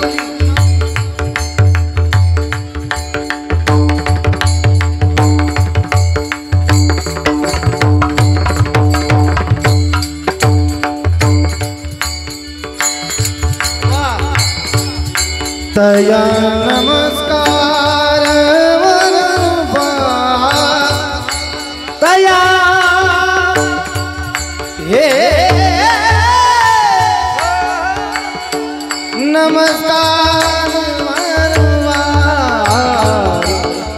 तया नमस्कार वरपा तया हे नमस्कार वरवा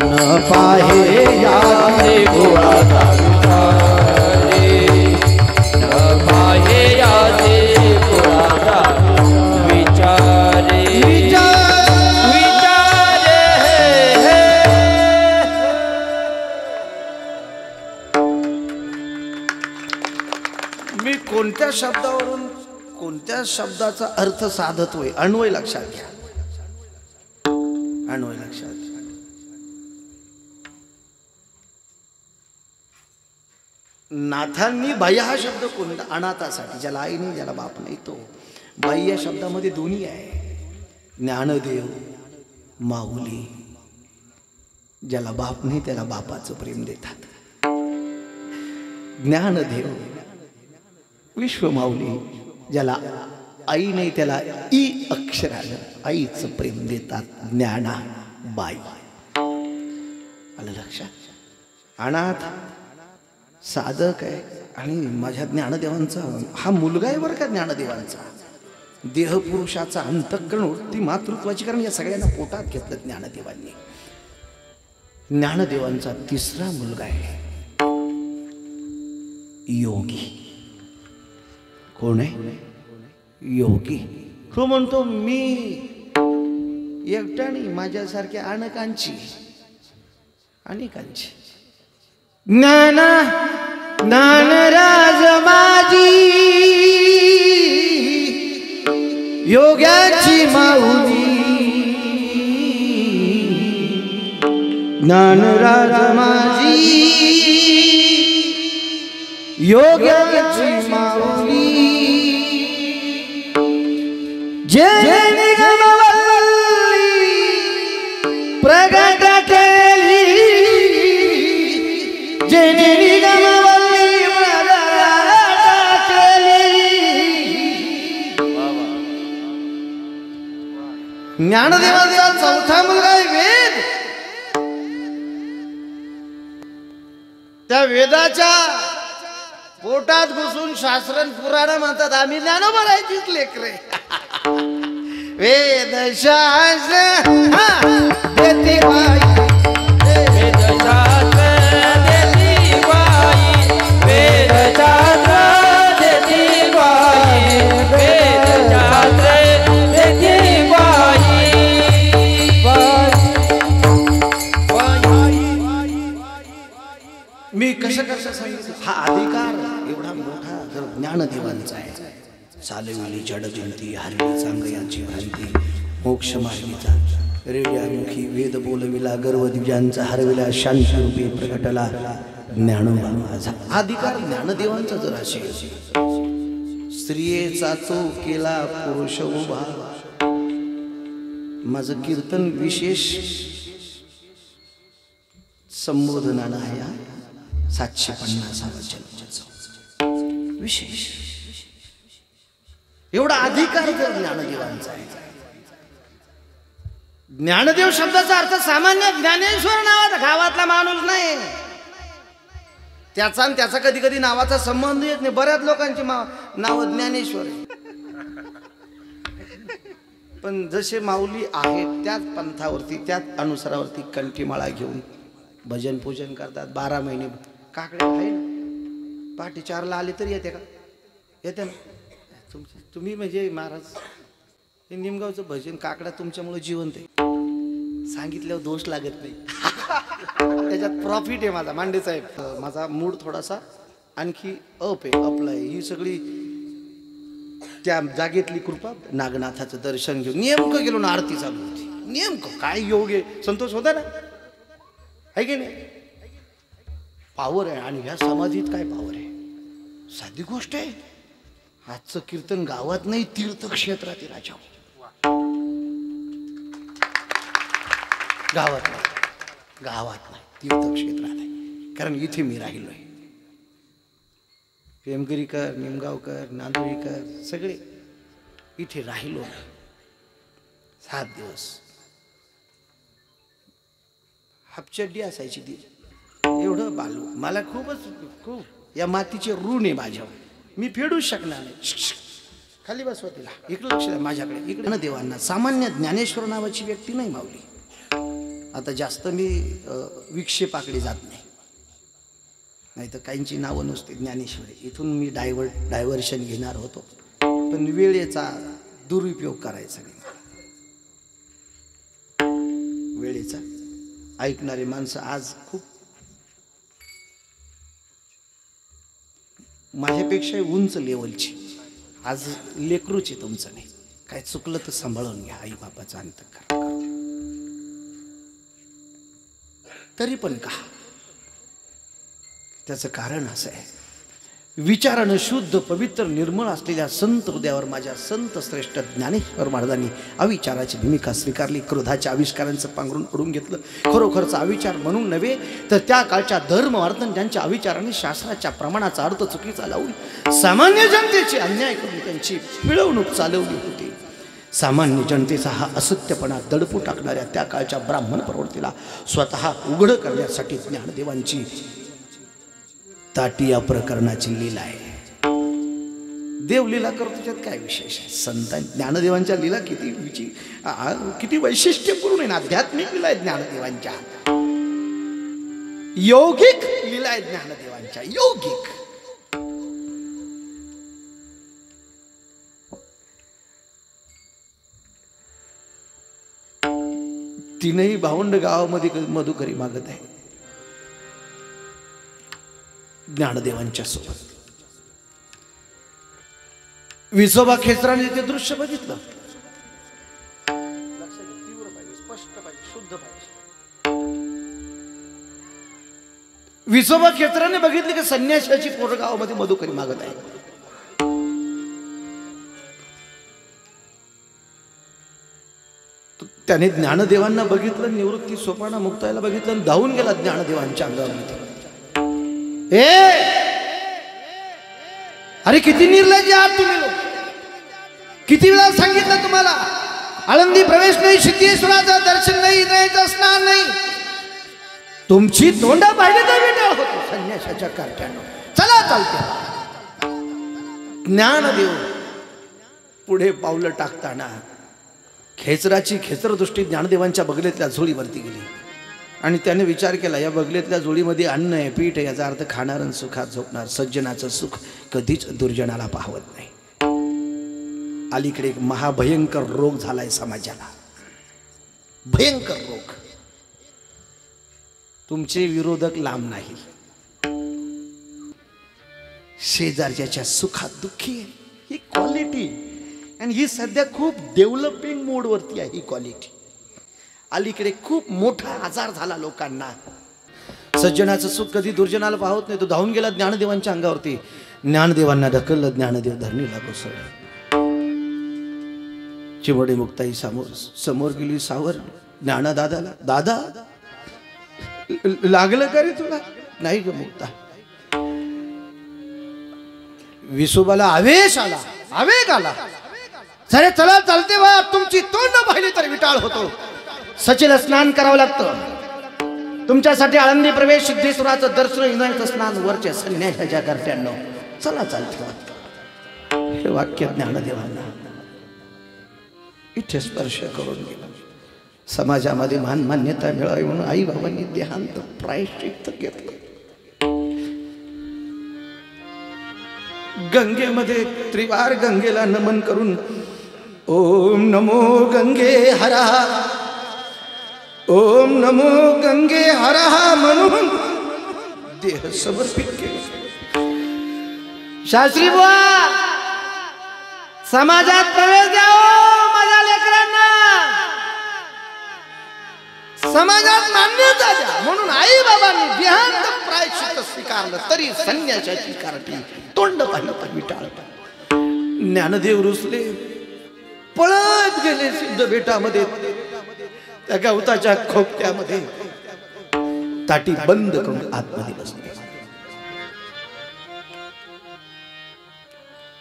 न पाहे यादे गोळा न पाहे यादे गोळा विचारे मी कोणत्या शब्दावरून कोणत्या शब्दाचा अर्थ साधतोय अन्वय लक्षात घ्या अन्वय लक्षात घ्या नाथांनी बाई हा शब्द कोणता अनाथासाठी ज्याला आई नाही ज्याला बाप नाही तो बाई या शब्दामध्ये दोन्ही आहे ज्ञानदेव माऊली ज्याला बाप नाही त्याला बापाचं प्रेम देतात ज्ञानदेव विश्वमाऊली ज्याला आई नाही त्याला ई अक्षरानं आईचं प्रेम देतात ज्ञाना बाई आलं लक्षात अनाथ साधक आहे आणि माझ्या ज्ञानदेवांचा हा मुलगा आहे बरं का ज्ञानदेवांचा देहपुरुषाचा अंतःकरण ती मातृत्वाची कारण या सगळ्यांना पोटात घेतलं ज्ञानदेवांनी ज्ञानदेवांचा तिसरा मुलगा आहे योगी कोण आहे योगी तो म्हणतो मी एकटा नाही माझ्यासारख्या अनेकांची ज्ञान ज्ञानराज माझी योग्याची माऊली ज्ञानराज माझी योग्याची माऊली जे निगमवल्ली प्रगट केली जे निगमवल्ली प्रगट केली ज्ञानदेवाचा चौथा मुलगा आहे वेद त्या वेदाच्या पोटात घुसून शास्त्रन पुराण म्हणतात आम्ही ज्ञानोबरायचीच लेकरे वेदशास्त्र देती बाई वेदशास्त्र देती बाई वेदशास्त्र देती बाई वेदशास्त्र देती बाई मी कसं सांगितलं हा अधिकार एवढा मोठा जर ज्ञानदेवांचा आहे चालविली जडजंती हरली चांगयाची भ्रांती मोक्ष मार्गीचा रेड्यामुखी वेद बोलविला गर्व दिव्यांचा हरविला शांती रूपी प्रकटला ज्ञानोबा माझा अधिकार ज्ञानदेवांचा जर असेल स्त्रियेचा तो केला पुरुष उभा माझं कीर्तन विशेष संबोधनानं आहे 750 जन्माचा विशेष एवढा अधिकार जर ज्ञानदेवांचा आहे ज्ञानदेव शब्दाचा अर्थ सामान्य ज्ञानेश्वर नावाचा गावातला माणूस नाही त्याचा आणि त्याचा कधी कधी नावाचा संबंध येत नाही बऱ्याच लोकांची नाव ज्ञानेश्वर आहे पण जसे माऊली आहेत त्याच पंथावरती त्याच अनुसारावरती कंठीमाळा घेऊन भजन पूजन करतात 12 महिने काकडे आहे ना पहाटे 4ला आले तरी येते का येते ना तुम्ही म्हणजे महाराज हे निमगावचं भजन काकडा तुमच्यामुळे जिवंत आहे सांगितल्यावर दोष लागत नाही त्याच्यात प्रॉफिट आहे माझा मांडे साहेब माझा मूड थोडासा आणखी अप आहे अपला आहे ही सगळी त्या जागेतली कृपा नागनाथाचं दर्शन घेऊन नेमकं गेलो ना आरती चालू होती नेमकं काय योग आहे संतोष होता ना आहे की नाही पावर आहे आणि ह्या समाधीत काय पावर आहे साधी गोष्ट आहे आजचं कीर्तन गावात नाही तीर्थक्षेत्रात राजा गावात नाही तीर्थक्षेत्रात आहे कारण इथे मी राहिलोय पेमगिरीकर निमगावकर नांदोळीकर सगळे इथे राहिलो 7 दिवस हापचड्डी असायची ती एवढं बालू मला खूप या मातीचे ऋण आहे माझ्यावर मी फेडूच शकणार नाही खाली बसवा तिला इकडे लक्ष द्या माझ्याकडे इकडे देवांना सामान्य ज्ञानेश्वर नावाची व्यक्ती नाही मावली आता जास्त मी विक्षेपाकडे जात नाही तर काहींची नावं नसते ज्ञानेश्वरी इथून मी डायव्हर्शन घेणार होतो पण वेळेचा दुरुपयोग करायचा नाही वेळेचा ऐकणारी माणसं आज खूप माझ्यापेक्षा उंच लेवलची आज लेकरूच आहे तुमचं नाही काय चुकलं तर सांभाळून घ्या आई बापाचा अंतःकरण तरी पण का त्याचं कारण असं आहे विचारानं शुद्ध पवित्र निर्मळ असलेल्या संत हृदयावर माझ्या संत श्रेष्ठ ज्ञानेश्वर महाराजांनी अविचाराची भूमिका स्वीकारली क्रोधाच्या आविष्कारांचं पांघरून पडून घेतलं खरोखरचा अविचार म्हणून नव्हे तर त्या काळच्या धर्मवर्तन ज्यांच्या अविचाराने शास्त्राच्या प्रमाणाचा अर्थ चुकीचा लावून सामान्य जनतेची अन्याय करून त्यांची मिळवणूक चालवली होती सामान्य जनतेचा हा असत्यपणा दडपू टाकणाऱ्या त्या काळच्या ब्राह्मण प्रवृत्तीला स्वतः उघड करण्यासाठी ज्ञानदेवांची ताटी या प्रकरणाची लीला आहे देव लीला करतो त्यात काय विशेष आहे संत ज्ञानदेवांच्या लीला किती वैशिष्ट्यपूर्ण आहे आध्यात्मिक लीला आहे ज्ञानदेवांच्या योगिक लीला आहे ज्ञानदेवांच्या योगिक तीनही भावंड गावामध्ये मधुकरी मागत आहे ज्ञानदेवांच्या सोबत विसोबा खेचराने ते दृश्य बघितलं विसोबा खेचराने बघितले की संन्याशाची पोरं गावामध्ये मधुकरी मागत आहे त्याने ज्ञानदेवांना बघितलं निवृत्ती सोपाना मुक्तायला बघितलं आणि धावून गेला ज्ञानदेवांच्या अंगामध्ये अरे किती निर्लज्ज आहात तुम्ही लोक किती वेळा सांगितलं तुम्हाला आळंदी प्रवेश नाही सिद्धेश्वराचं दर्शन नाही इंद्रायचं स्नान नाही तुमची तोंडा पाहिजे तर भेटा होतो संन्यासाच्या कार्ट्यानं चला चालते ज्ञानदेव पुढे पावलं टाकताना खेचराची खेचरदृष्टी ज्ञानदेवांच्या बगलेतल्या झोळीवरती गेली आणि त्याने विचार केला, या बगलेतल्या झोळीमध्ये अन्न आहे, पीठ आहे, याचा अर्थ खाणारं सुखात झोपणार. सज्जनाचं सुख कधीच दुर्जनाला पाहवत नाही. अलीकडे एक महाभयंकर रोग झालाय समाजाला, भयंकर रोग. तुमचे विरोधक लांब नाही, शेजारच्या सुखात दुःखी आहे. ही क्वालिटी, आणि ही सध्या खूप डेव्हलपिंग मोडवरती आहे ही क्वालिटी. अलीकडे खूप मोठा आजार झाला लोकांना. सज्जनाचं सुख कधी दुर्जनाला पाहत नाही. तो धावून गेला ज्ञानदेवांच्या अंगावरती. ज्ञानदेवांना ढकललं, ज्ञानदेव धरणीला कोसळले. चिमडे मुक्ताई समोर गेली, सावर ज्ञानदादाला, दादा लागलं का रे तुला? नाही ग मुक्ता. विसोबाला आवेश आला, आवेग आला. सारे चला चालते वा, तुमची तोंड पाहिली तर विटाळ होतो. सचेला स्नान करावं लागतं. तुमच्यासाठी आळंदी प्रवेश, सिद्धेश्वराचं दर्शन, इंद्रायचं स्नान, वरच्या संन्यासाच्या कर्त्यांनो चला चालतं. हे वाक्य ज्ञानदेवांना इथे स्पर्श करून गेलं. समाजामध्ये मान मान्यता मिळावी म्हणून आई बाबांनी देहांत प्रायश्चित्त घेतलं. गंगेमध्ये त्रिवार गंगेला नमन करून ओम नमो गंगे हरा, ओम नमो गंगे हरा म्हणून देह समर्पित केले. शास्त्री बुवा, समाजात प्रवेश द्यावं माझ्या लेकरांना, समाजात मान्यता द्या म्हणून आई बाबांनी देहांत प्रायश्चित्त स्वीकारलं. तरी संन्यासाची कारटी तोंड पाहिलं तर विटाळ. ज्ञानदेव रुसले, पळत गेले सिद्ध बेटामध्ये. त्या गवताच्या खोपट्यामध्ये ताटी बंद करून आतमध्ये बसले.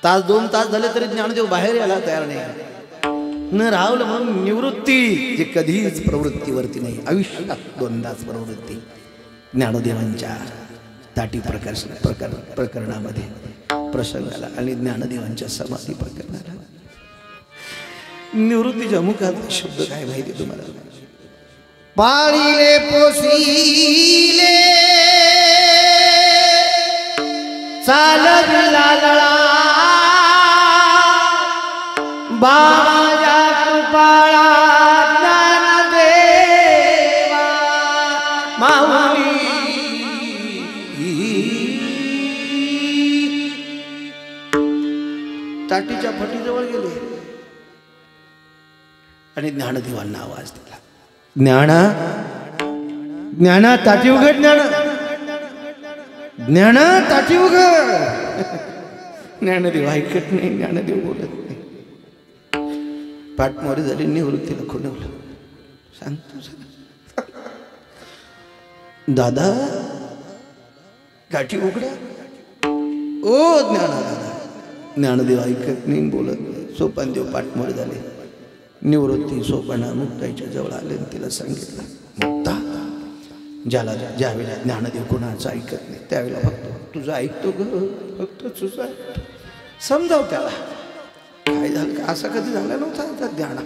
तास 2 तास झाले तरी ज्ञानदेव बाहेर यायला तयार नाही. न राहुल म्हणून निवृत्ती, जे कधीच प्रवृत्तीवरती नाही. आयुष्यात 2दाच प्रवृत्ती. ज्ञानदेवांच्या ताटी प्रकरणामध्ये प्रसंगाला आणि ज्ञानदेवांच्या समाधी प्रकरणाला. निवृत्तीच्या मुखात शब्द काय माहिती तुम्हाला? पाळीले पोसिले चालत लालळा, बाळा कृपाळा ज्ञानदेवा माऊली. ताटीच्या फटीजवळ गेले आणि ज्ञानदेवांना आवाज दिला, ज्ञाना, ज्ञाना ताटी उघड, ज्ञाना, ज्ञाना ताटी उघड. ज्ञानदेव ऐकत नाही, ज्ञानदेव बोलत नाही. पाठमोरी झाली, निवृत्तीला खुणवलं. सांगतो दादा गाठी उघडा. ओ ज्ञाना दादा. ज्ञानदेव ऐकत नाही, बोलत नाही. सोपानदेव पाठमोर झाले. निवृत्ती सोपाना मुक्ताईच्या जवळ आले आणि तिला सांगितलं, मुक्ता, ज्यावेळेला ज्ञानदेव कोणाचं ऐकत नाही त्यावेळेला फक्त तुझं ऐकतो ग, फक्त तुझं ऐकतो. समजाव त्याला. काय झालं का? असं कधी झालं नव्हतं ज्ञाना.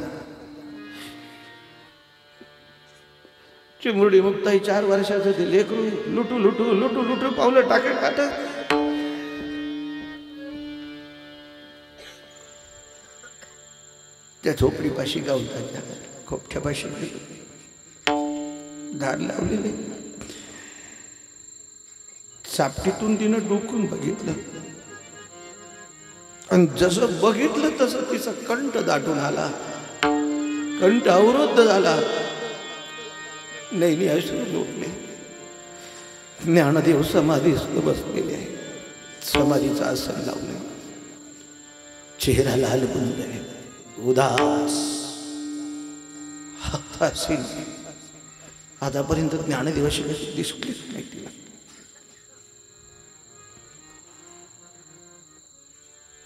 चिमुरडी मुक्ताई 4 वर्षाचं ते लेकरू लुटू लुटू लुटू लुटू पावलं टाकत टाकत त्या झोपडीपाशी गावताच्या खोपठ्यापाशी धार लावलेले. सापटीतून तिनं डोकून बघितलं आणि जसं बघितलं तसं तिचा कंठ दाटून आला, कंठ अवरुद्ध झाला. नैनी अश्रू लोटले. ज्ञानदेव समाधीस्थ बसलेले आहे. समाधीचं आसन लावले. चेहरा लाल गुंजले, उदास, हताशीन. आतापर्यंत ज्ञानदेवाशी दिसलीच नाही तिला.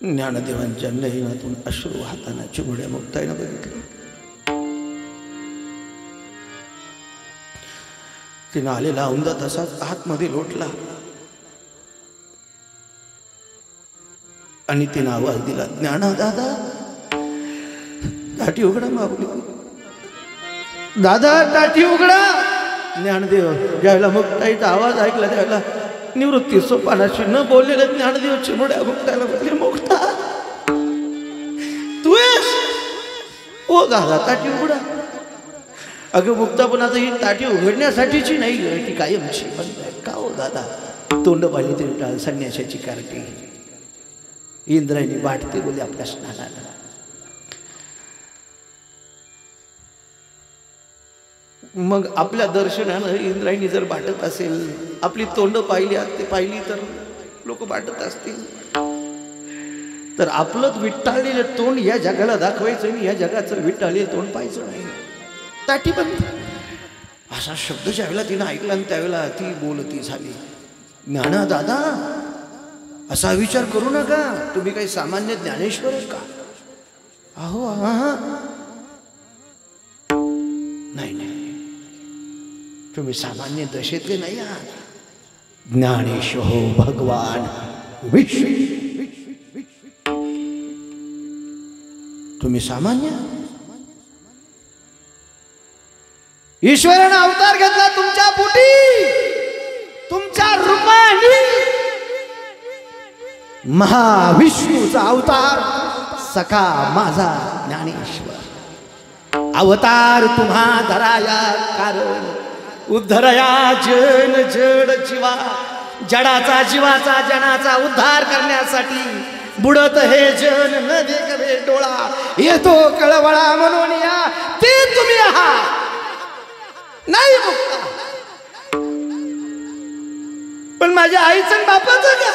ज्ञानदेवांच्या नयनातून अश्रू वाहताना चिमुरड्या मुक्ताईनं बघितलं. तिनं आलेला औंदा तसाच आतमध्ये लोटला आणि तिनं आवाज दिला, ज्ञाना दादा, टाटी उघडा माऊली. दादा टाटी उघडा. ज्ञानदेव ज्यावेळेला मुक्ताईचा आवाज ऐकला त्यावेळेला निवृत्ती सोपानाशी न बोललेलं ज्ञानदेव चिमुड्या मुक्ताला बोलले, मुक्ता तू आहेस? ओ दादा टाटी उघडा. अगं मुक्ता, पण आता ही टाटी उघडण्यासाठीची नाही ग, ती कायमची. का हो दादा? तोंड पाहिली तरी टाळ संन्याशाची कार्टी. इंद्रायणी वाटते बोले आपल्या स्नानाला. मग आपल्या दर्शनानं इंद्रायणी जर वाटत असेल, आपली तोंड पाहिली ते पाहिली तर लोक वाटत असतील, तर आपलं विट्टाळलेलं तोंड या जगाला दाखवायचं आणि या जगाचं विट्टाळलेलं तोंड पाहायचं नाही. ताटी बंद. असा शब्द ज्यावेळेला तिनं ऐकला आणि त्यावेळेला ती बोलती झाली, ज्ञाना दादा असा विचार करू नका, तुम्ही काही सामान्य ज्ञानेश्वर का? अहो नाही नाही, तुम्ही सामान्य दशेतले नाही आहात. ज्ञानेश्वर हो भगवान विश्व. तुम्ही सामान्य. ईश्वराने अवतार घेतला तुमच्या पोटी, तुमच्या रूपाने. महाविष्णूचा अवतार सखा माझा ज्ञानेश्वर. अवतार तुम्हा धराया कारण उद्धरया जन जड जीवा. जडाचा जीवाचा जनाचा उद्धार करण्यासाठी बुडत हे जन न देखवे डोळा. येतो कळवळा म्हणून या, ते तुम्ही आहात. नाही मुक्ता, पण माझ्या आईचं आणि बापाचं का?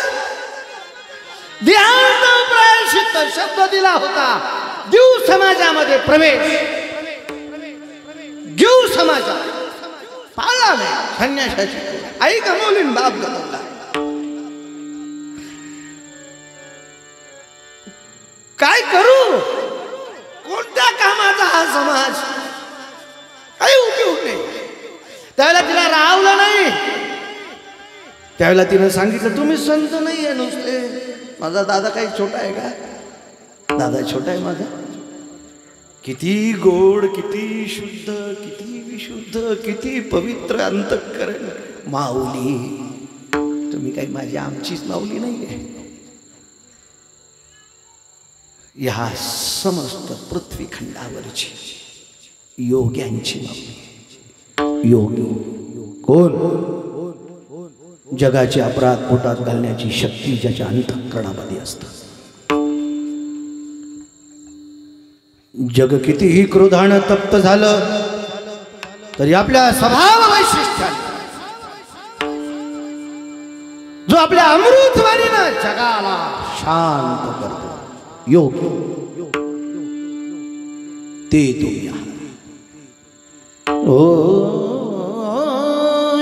देहांत प्रायश्चित्त शब्द दिला होता. देव समाजामध्ये प्रवेश, देव समाजात पाळला नाही. संन्याशाची आई गमवली, बाप गमवला. काय करू? कोणत्या कामाचा हा समाज? काही उपयोग नाही. त्यावेळेला तिला राहवलं नाही. त्यावेळेला तिनं सांगितलं, तुम्ही संत नाही आहे नुसते. माझा दादा काही छोटा आहे का? दादा छोटा आहे माझा. किती गोड, किती शुद्ध, किती विशुद्ध, किती पवित्र अंतःकरण. माऊली, तुम्ही काही माझी आमचीच माऊली नाही आहे. या समस्त पृथ्वी खंडावरची योग्यांची माऊली. योगी कोण? जगाचे अपराध पोटात घालण्याची शक्ती ज्याच्या अंतःकरणामध्ये असते. जग कितीही क्रोधानं तप्त झालं तरी आपल्या स्वभाव वैशिष्ट्याने, जो आपल्या अमृतवाणीनं जगाला शांत करतो, योग ते तुम्ही आहात. ओ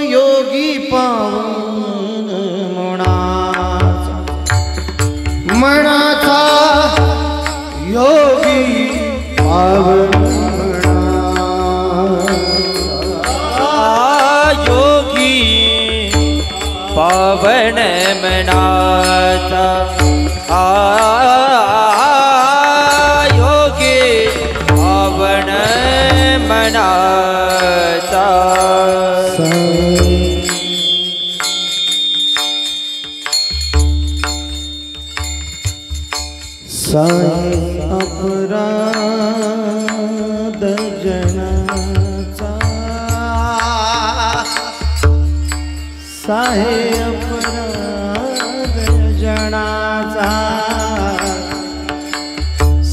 योगी पावन मनाचा योगी पावन योगी पावन मनाचा. योगी पावन मनाचा. साई अपराध जनाचा. साई अपराध जनाचा.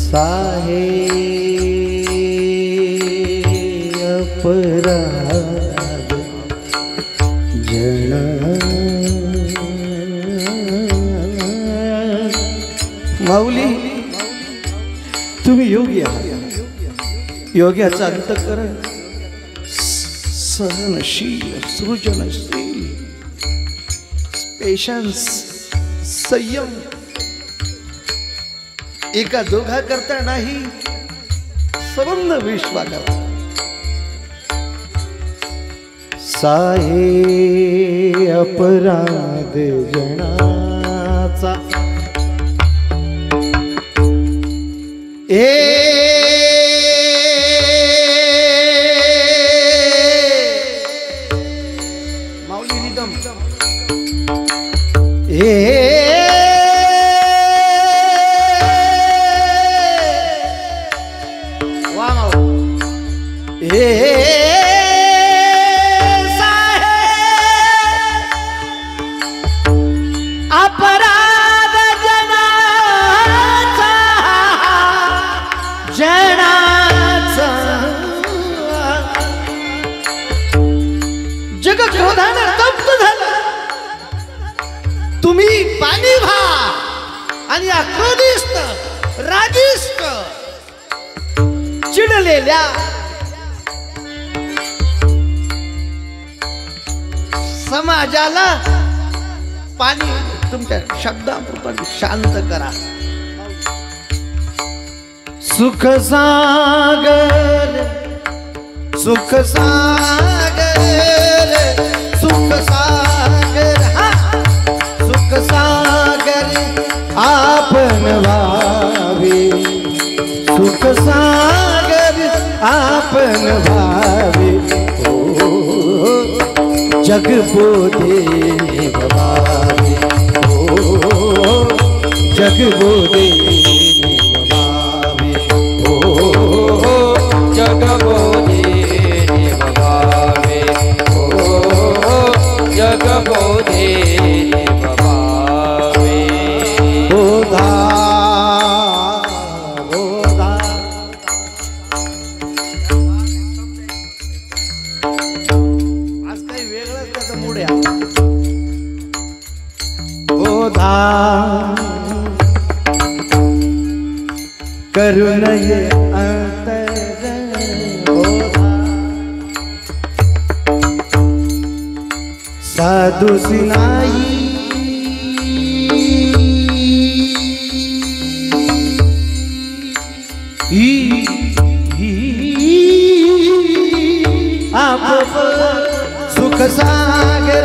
साई अपराध जनाचा. माऊली, तुम्ही योगी आहात. योग्याचं अंतःकरण सहनशील, सृजनशील, पेशन्स, संयम. एका दोघा करता नाही, संबंध विश्वा करता. साहे अपराध जनाचा. माऊली रिदम वा माऊ अपराध जनाचा जग क्रोधानं तप्त झालं. तुम्ही पाणी व्हा आणि आक्रोधिष्ट रागिष्ट चिडलेल्या समाजाला पाणी तुमच्या शब्दापुरतं शांत करा. सुख सागर सुख सागर सुख सागर हा सुख सागर आपण व्हावे. सुख सागर आपण व्हावे. जग बोधे भवावे. जग बोधे भवावे. जग बोधे भवावे. जग बोधे भवावे. बोधा बोधा आज काही वेगळंच त्याचा मूड आहे. बोधा करुण ये अंतर बोधा साधु सिनाई आप सुख सागर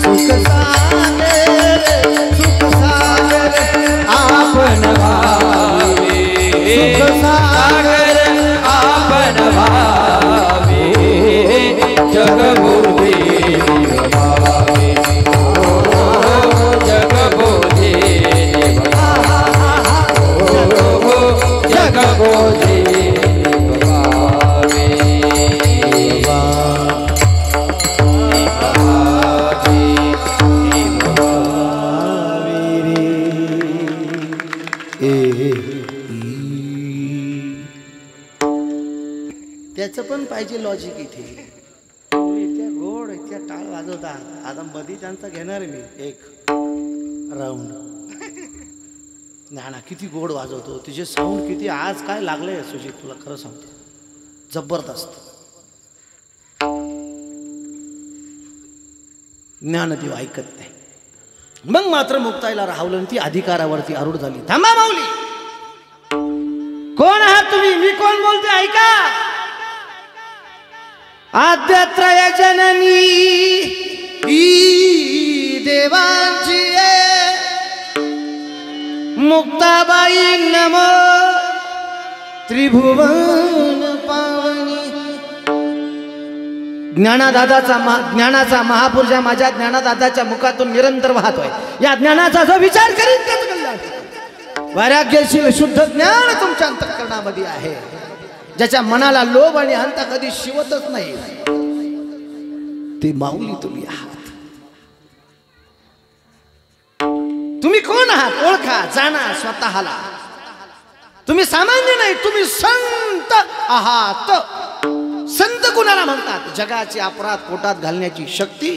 सुख सागर सुख सागर आपण भावे. सुख सागर आपण भावे. जग बोधे भवावे. जग बोधे भवावे. जग बोधे भवावे. त्याचं पण पाहिजे लॉजिक इथे. इतक्या गोड इतक्या टाळ वाजवतात. आता मध्ये त्यांचा घेणार मी एक राऊंड. ना किती गोड वाजवतो. तुझे साऊंड किती आज काय लागलंय सुजित तुला खरं सांगतो. जबरदस्त. ज्ञानदेव ऐकत नाही. मग मात्र मुक्ताईला राहवलं ती अधिकारावरती आरूढ झाली. थांबा माऊली. कोण आहात तुम्ही? मी कोण बोलते ऐका. आद्यत्रय जननी ई देवांची मुक्ताबाई नम त्रिभुवन पावनी. ज्ञानाचा महापुरुष माझ्या ज्ञानादादाच्या मुखातून निरंतर वाहतोय. या ज्ञानाचा जो विचार करीत त्याच कल्याण. वैराग्यशील शुद्ध ज्ञान तुमच्या अंतःकरणामध्ये आहे. ज्याच्या मनाला लोभ आणि अंत कधी शिवतच नाही. ते माऊली तुम्ही आहात. तुम्ही कोण आहात ओळखा जाणा स्वतःला. तुम्ही सामान्य नाही. तुम्ही संत आहात. संत कुणाला म्हणतात? जगाचे अपराध पोटात घालण्याची शक्ती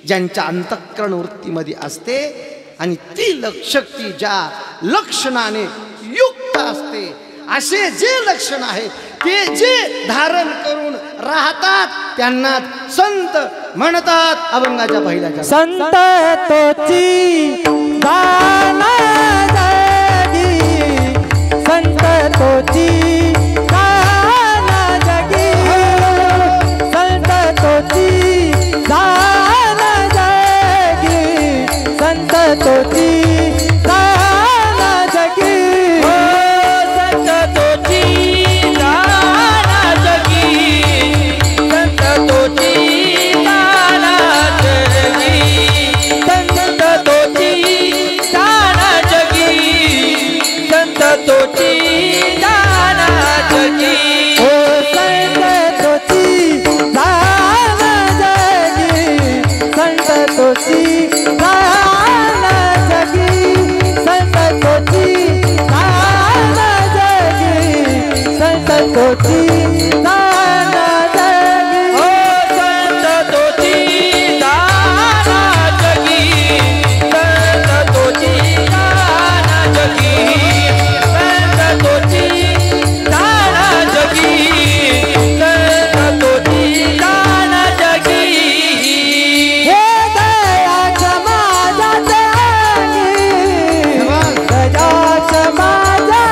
ज्यांच्या अंतःकरण वृत्तीमध्ये असते आणि ती शक्ती ज्या लक्षणाने युक्त असते असे जे लक्षण आहेत ते जे धारण करून राहतात त्यांना संत म्हणतात. अभंगाच्या पहिल्या संत तोची दाना जगी. संत तोची दाना जगी. संत तोची दाना जगी. संत तोची दाना जगी. संत तोची दाना जगी हो संत तोची दाना जगी संत तोची दाना जगी संत तोची दाना जगी संत तोची दाना जगी हे दयाच्या माझ्यात दयाच्या माझ्यात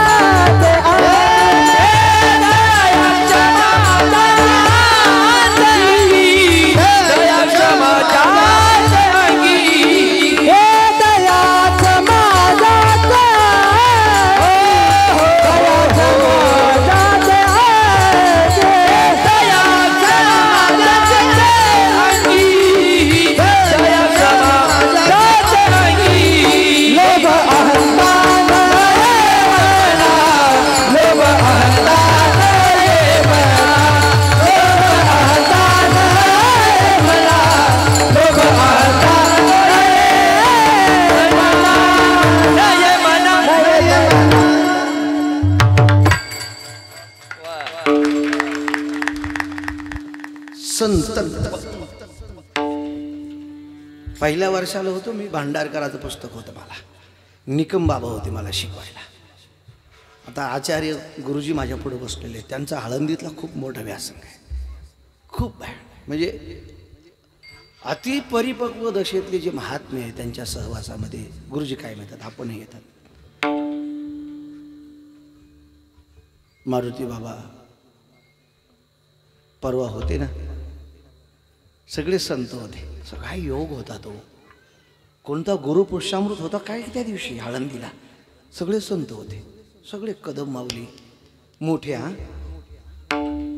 संत पहिल्या वर्षाला होतो मी, भांडारकराचं पुस्तक होतं मला, निकम बाबा होते मला शिकवायला. आता आचार्य गुरुजी माझ्या पुढे बसलेले, त्यांचा आळंदीतला खूप मोठा व्यासंग आहे, खूप आहे. म्हणजे अति परिपक्व दशेतले जे महात्मे आहे त्यांच्या सहवासामध्ये गुरुजी काय म्हणतात, आपणही येतात. मारुती बाबा परवा होते ना, सगळे संत होते, सगळा योग होता. तो कोणता गुरुपुष्यामृत होता काय त्या दिवशी आळंदीला, सगळे संत होते, सगळे कदम माऊली, मोठ्या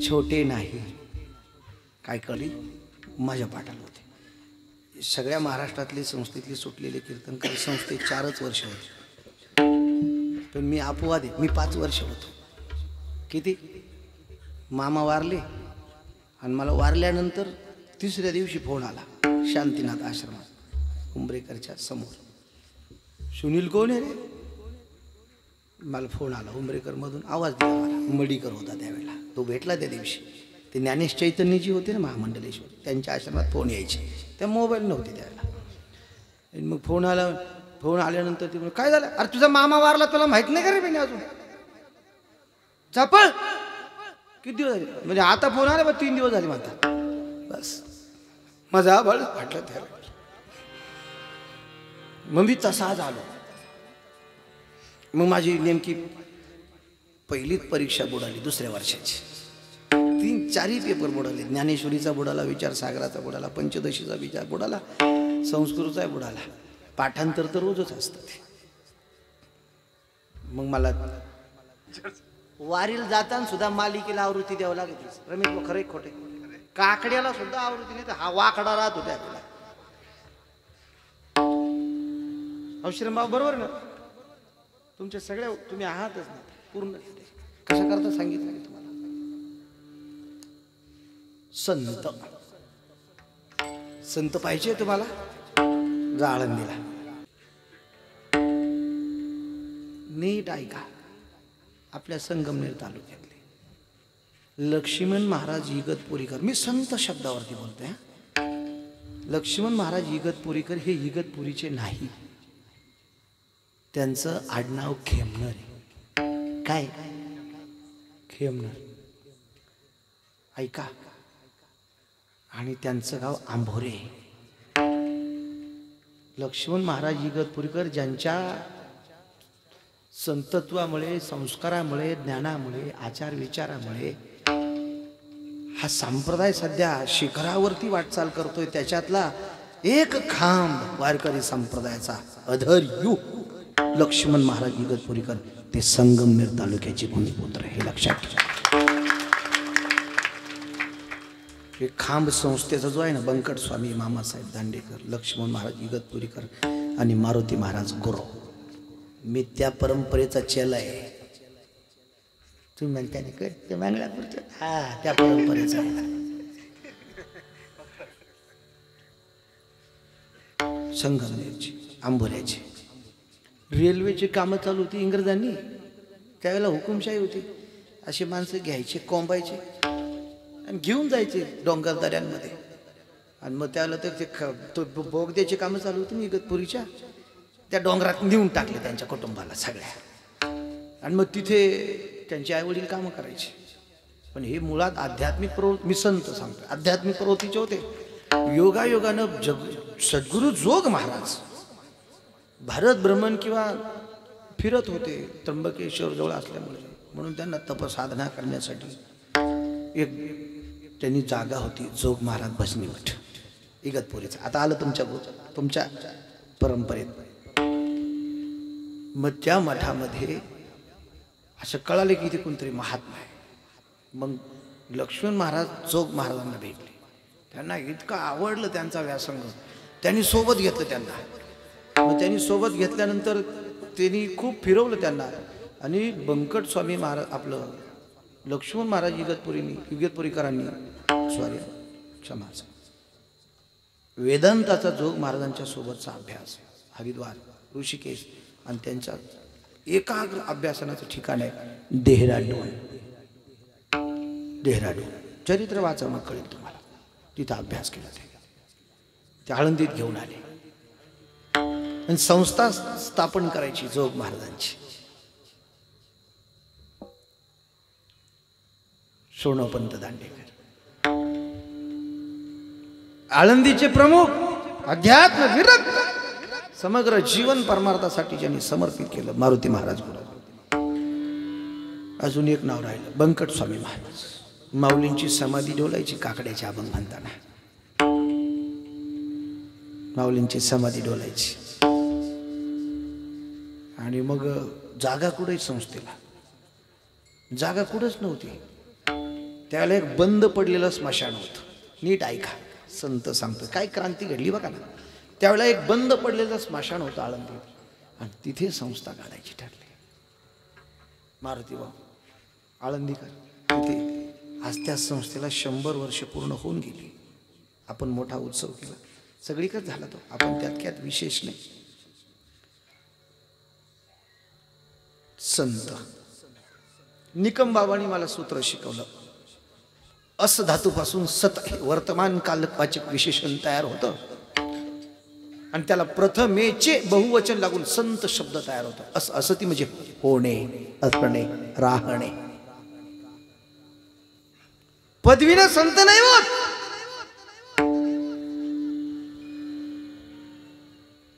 छोटे नाही, काय कळली माझ्या पाठाला होते. सगळ्या महाराष्ट्रातले संस्थेतले सुटलेले कीर्तनकार संस्थेत 4च वर्ष होते, पण मी अपवाद आहे, मी 5 वर्ष होतो. किती मामा वारले आणि मला वारल्यानंतर 3ऱ्या दिवशी फोन आला शांतीनाथ आश्रमात उंबरेकरच्या समोर, सुनील कोण आहे रे, मला फोन आला उंबरेकरमधून, आवाज दिला मला, मडीकर होता त्यावेळेला, तो भेटला त्या दिवशी. ते ज्ञानेश चैतन्यजी होते ना महामंडलेश्वर, त्यांच्या आश्रमात फोन यायचे, त्या मोबाईल नव्हते त्यावेळेला. मग फोन आला, फोन आल्यानंतर ते काय झालं, अरे तुझा मामा वारला तुला माहित नाही का रे बेने अजून, चापळ किती दिवस झाले, म्हणजे आता फोन आला बघ 3 दिवस झाले म्हणतात. बस माझा बळ फाटलं त्याला. मग मी तसाच आलो. मग माझी नेमकी पहिलीच परीक्षा बुडाली 2ऱ्या वर्षाची, 3-4 पेपर बुडाले. ज्ञानेश्वरीचा बुडाला, विचारसागराचा बुडाला, पंचदशीचा विचार बुडाला, संस्कृतचा बुडाला, पाठांतर तर रोजच असतं ते. मग मला वारीला जाताना सुद्धा मालिकेला आवृत्ती द्यावं लागत. रमेश खरे खोटे, काकड्याला सुद्धा आवृत्ती नाही तर हा वाकडा राहत होत्या. औश्रमबाब बरोबर ना, तुमच्या सगळ्या तुम्ही आहातच ना पूर्ण, कशा करता सांगितलं मी तुम्हाला. संत संत पाहिजे तुम्हाला, जा आळंदीला, नीट ऐका. आपल्या संगमनेर तालुक्यातले लक्ष्मण महाराज इगतपुरीकर, मी संत शब्दावरती बोलतोय. लक्ष्मण महाराज इगतपुरीकर हे इगतपुरीचे नाही, त्यांचं आडनाव खेमनर आहे. काय खेमनर, ऐका. आणि त्यांचं गाव आंभोरे. लक्ष्मण महाराज इगतपुरीकर ज्यांच्या संतत्वामुळे, संस्कारामुळे, ज्ञानामुळे, आचार विचारामुळे हा संप्रदाय सध्या शिखरावरती वाटचाल करतोय, त्याच्यातला एक खांब वारकरी संप्रदायाचा अधर्यू लक्ष्मण महाराज इगतपुरीकर, ते संगमनेर तालुक्याचे भूमिपुत्र, हे लक्षात घ्या. हे खांब संस्थेचा जो आहे ना, बंकट स्वामी मामासाहेब दांडेकर, लक्ष्मण महाराज इगतपुरीकर आणि मारुती महाराज गुरव, मी त्या परंपरेचा चेला आहे. तुम्ही म्हणता ते मंगळापूरचं, हा त्या परंपरेचा आहे. संगमनेरची, आंबोऱ्याची रेल्वेची कामं चालू होती इंग्रजांनी, त्यावेळेला हुकुमशाही होती. अशी माणसं घ्यायचे, कोंबायचे आणि घेऊन जायचे डोंगर दऱ्यांमध्ये. आणि मग त्याला तर ते बोगद्याची कामं चालू होती ना इगतपुरीच्या, त्या डोंगरात नेऊन टाकले त्यांच्या कुटुंबाला सगळ्या. आणि मग तिथे त्यांचे आईवडील कामं करायचे. पण हे मुळात आध्यात्मिक प्रवृत्ती, मी संत सांगतो, आध्यात्मिक प्रवृत्तीचे होते. योगायोगानं सद्गुरू जोग महाराज भारत भ्रमण किंवा फिरत होते त्र्यंबकेश्वर जवळ असल्यामुळे, म्हणून त्यांना तपसाधना करण्यासाठी एक त्यांनी जागा होती, जोग महाराज भजनी मठ इगतपुरीचा. आता आलं तुमच्या परंपरेत. मग त्या मठामध्ये असं कळाले की इथे कोणतरी महात्मा आहे. मग लक्ष्मण महाराज जोग महाराजांना भेटले. त्यांना इतकं आवडलं त्यांचा व्यासंग, त्यांनी सोबत घेतलं त्यांना. मग त्यांनी सोबत घेतल्यानंतर त्यांनी खूप फिरवलं त्यांना. आणि बंकट स्वामी महाराज आपलं लक्ष्मण महाराज इगतपुरीकरांनी क्षमा वेदांताचा जोग महाराजांच्या सोबतचा अभ्यास हरिद्वार ऋषिकेश आणि त्यांच्या एकाग्र अभ्यासनाचं ठिकाण आहे देहराडून. चरित्र वाचा मग कळेल तुम्हाला. तिथं अभ्यास केला ते आळंदीत घेऊन आले आणि संस्था स्थापन करायची जोग महाराजांची. सोनोपंत दांडेकर आळंदीचे प्रमुख, अध्यात्म विरक्त, समग्र जीवन परमार्थासाठी ज्यांनी समर्पित केलं मारुती महाराज गुरु. अजून एक नाव राहिलं बंकट स्वामी महाराज. माऊलींची समाधी डोलायची काकड्याचे अभंग म्हणताना, माऊलींची समाधी डोलायची. आणि मग जागा कुठे संस्थेला, जागा कुठंच नव्हती. त्यावेळेला एक बंद पडलेलं स्मशान होतं. नीट ऐका, संत सांगतो काय क्रांती घडली बघा ना. त्यावेळेला एक बंद पडलेलं स्मशान होतं आळंदीत आणि तिथे संस्था काढायची ठरली. मारुती बाबा आळंदीकर तिथे. आज त्या संस्थेला 100 वर्ष पूर्ण होऊन गेली. आपण मोठा उत्सव केला, सगळीकडे झाला तो, आपण त्यात विशेष नाही. संत निकम बाबांनी मला सूत्र शिकवलं. अस धातूपासून सत हे वर्तमान कालवाचक विशेषण तयार होतं आणि त्याला प्रथमेचे बहुवचन लागून संत शब्द तयार होतं. असती म्हणजे होणे, असणे, राहणे. पदवीने संत नाही होत.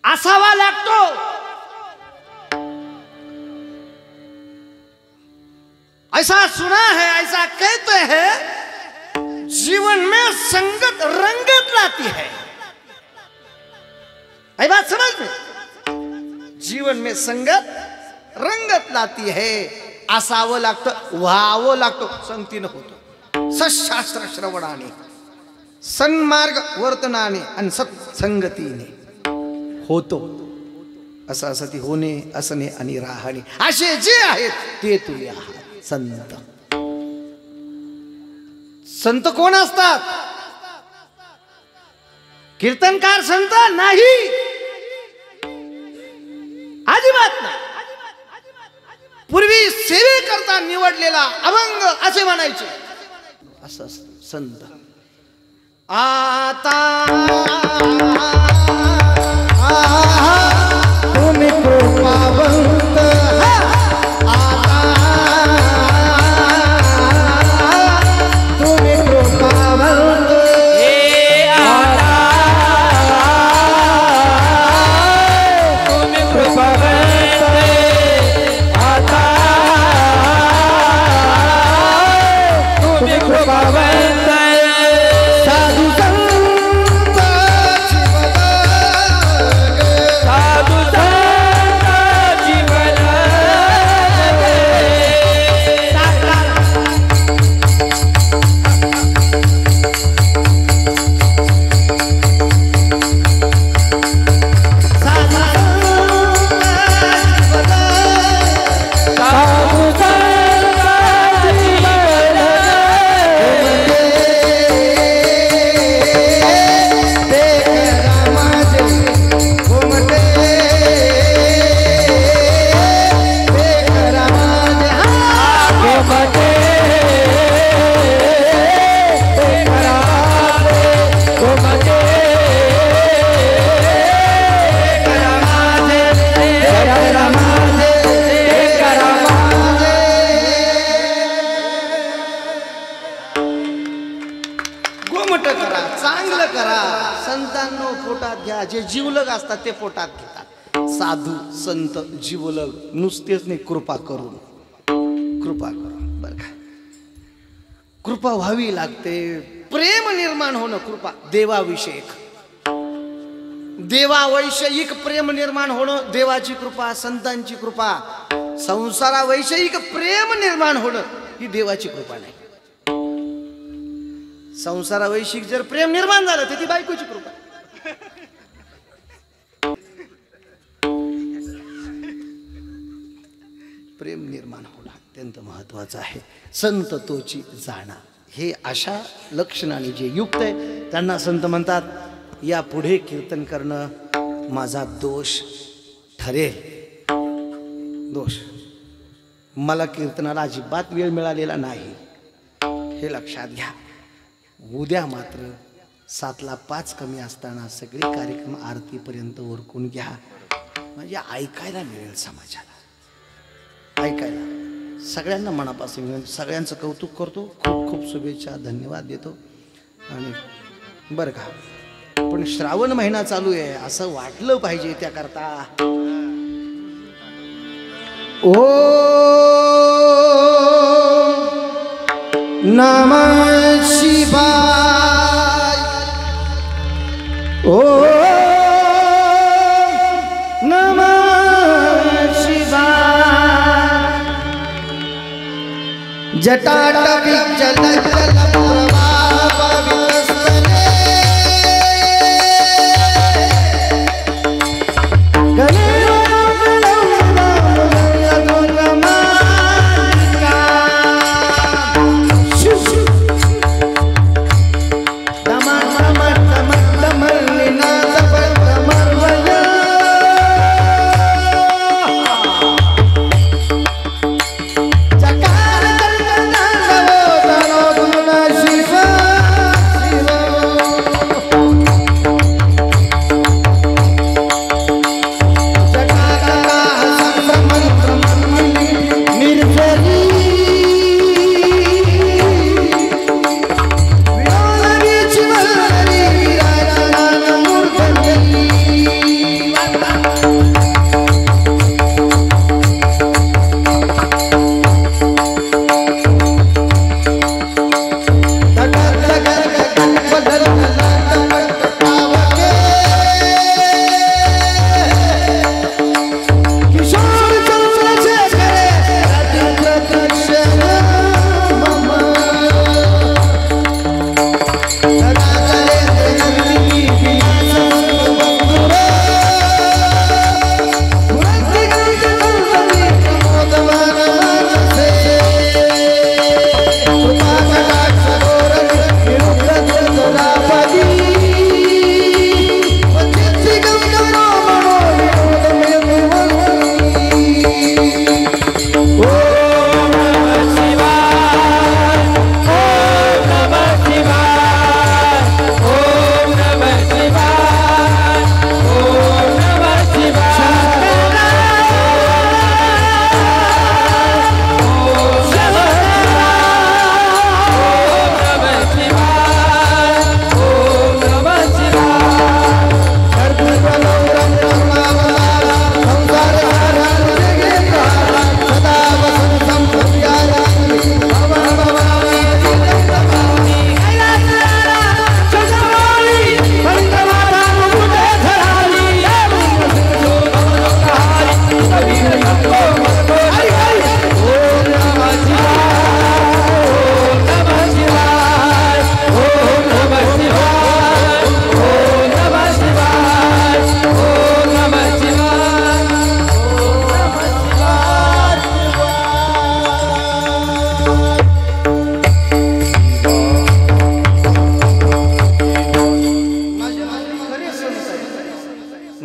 असावा लागतो. ऐसा सुना है, ऐसा कहते हैं, जीवन में संगत रंगत लाती है. ये बात समझ में? जीवन में संगत रंगत लाती है. असावं लागतं, व्हावं लागतं, संगतीनं होतो. सशास्त्र श्रवणाने, सन्मार्ग वर्तनाने आणि सत्संगतीने होतो. असं ती होणे, असणे आणि राहणे असे जे आहेत ते तुम्ही आहात संत. संत कोण असतात? कीर्तनकार संत नाही, अजिबात नाही. पूर्वी सेवेकरता निवडलेला अभंग असे म्हणायचे. असं संत. आता तुम्ही कृपावंत, तुम्ही कृपावंत, तुम्ही कृपावंत, आता तुम्ही कृपावंत. साधू संत कोमट करा, चांगलं करा. संतांनो पोटात घ्या. जे जीवलग असतात ते पोटात घेतात. साधू संत जीवलग नुसतेच नाही, कृपा करून बरं का. कृपा व्हावी लागते. प्रेम निर्माण होणं कृपा. देवाविषयक देवावैषयिक प्रेम निर्माण होणं देवाची कृपा, संतांची कृपा. संसारावैषयिक प्रेम निर्माण होणं ही देवाची कृपा नाही. संसारावैषयिक जर प्रेम निर्माण झालं तर ती बायकोची कृपा. प्रेम निर्माण होणं अत्यंत महत्वाचं आहे. संत तोची जाणा. हे अशा लक्षणाने जे युक्त आहे त्यांना संत म्हणतात या पुढे कीर्तन करणं माझा दोष ठरेल. दोष. मला कीर्तनाला अजिबात वेळ मिळालेला नाही हे लक्षात घ्या. उद्या मात्र 7:05 कमी असताना सगळे कार्यक्रम आरतीपर्यंत उरकून घ्या. म्हणजे ऐकायला मिळेल समाजाला. ऐकायला सगळ्यांना मनापासून मिळेल. सगळ्यांचं कौतुक करतो. खूप खूप शुभेच्छा, धन्यवाद देतो. आणि बरं का, पण श्रावण महिना चालू आहे असं वाटलं पाहिजे. त्याकरता ओ नमः शिवाय. ओ नमः शिवाय. जटाटवी जल जल प्रवाह विकसने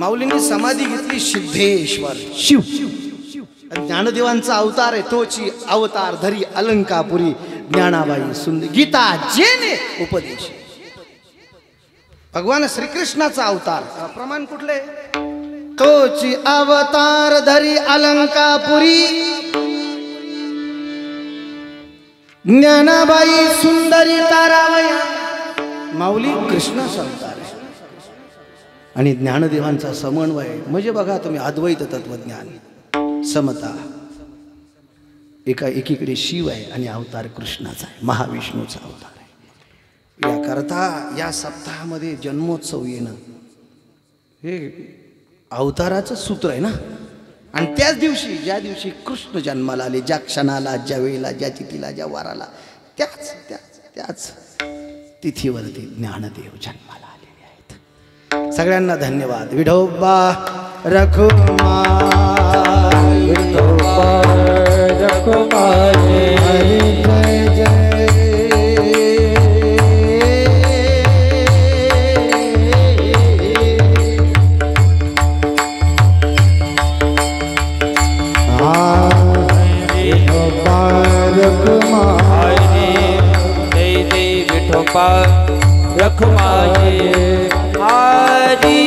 माऊलींनी समाधी घेतली सिद्धेश्वर शिव. ज्ञानदेवांचा अवतार आहे तोची अवतार धरी अलंकापुरी ज्ञानाबाई सुंदर. गीता जेने उपदेश. भगवान श्रीकृष्णाचा अवतार. प्रमाण कुठले? तोची अवतार धरी अलंकापुरी ज्ञानाबाई सुंदरी तारावया. माऊली कृष्णाचा अवतार आहे आणि ज्ञानदेवांचा समन्वय म्हणजे बघा तुम्ही अद्वैत तत्वज्ञान समता एकीकडे शिव आहे आणि अवतार कृष्णाचा आहे महाविष्णूचा अवतार आहे याकरता या सप्ताहामध्ये जन्मोत्सव येणं हे अवताराचं सूत्र आहे ना आणि त्याच दिवशी ज्या दिवशी कृष्ण जन्माला आले ज्या क्षणाला ज्या वेळेला ज्या तिथीला ज्या वाराला त्याच तिथीवरती ज्ञानदेव जन्माला आलेले आहेत सगळ्यांना धन्यवाद विठोबा रखुमा विठोबा रखुमाई जय जय विठोबा रखुमाई हरी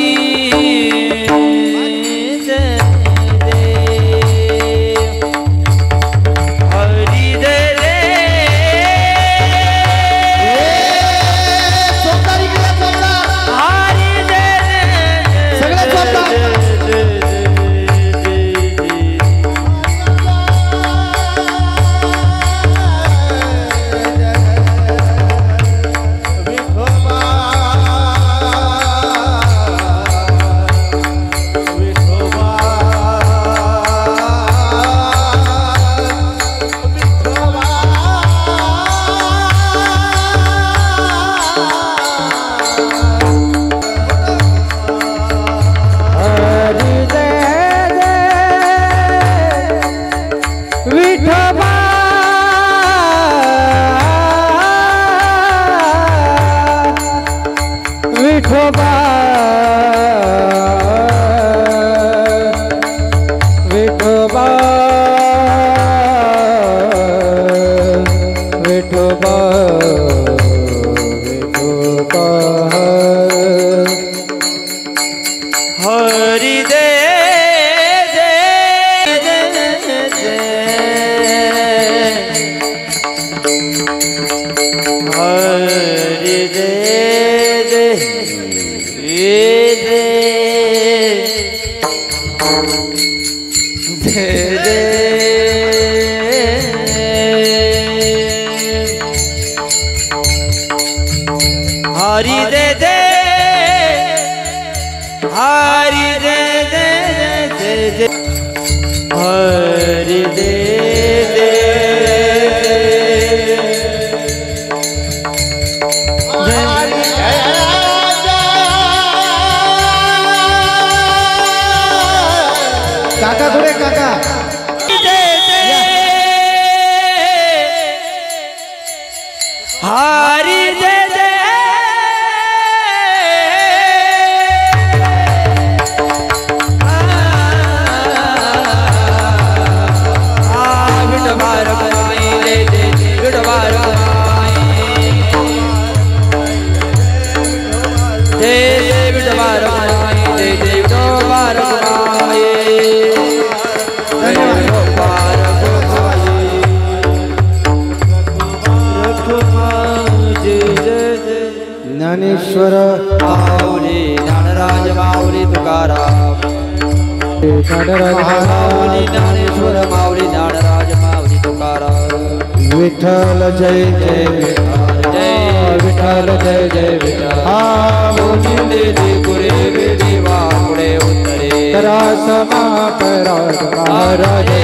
काका थोडे काका हरी जय जय ज्ञानेश्वर माऊली ज्ञानराज माऊली तुकाराम माऊली ज्ञानेश्वर माऊली ज्ञानराज माऊली तुकाराम विठ्ठल जय जय जय विठ्ठल जय जय विठ्ठल पुरे देवा पुढे उत्तरे महाराज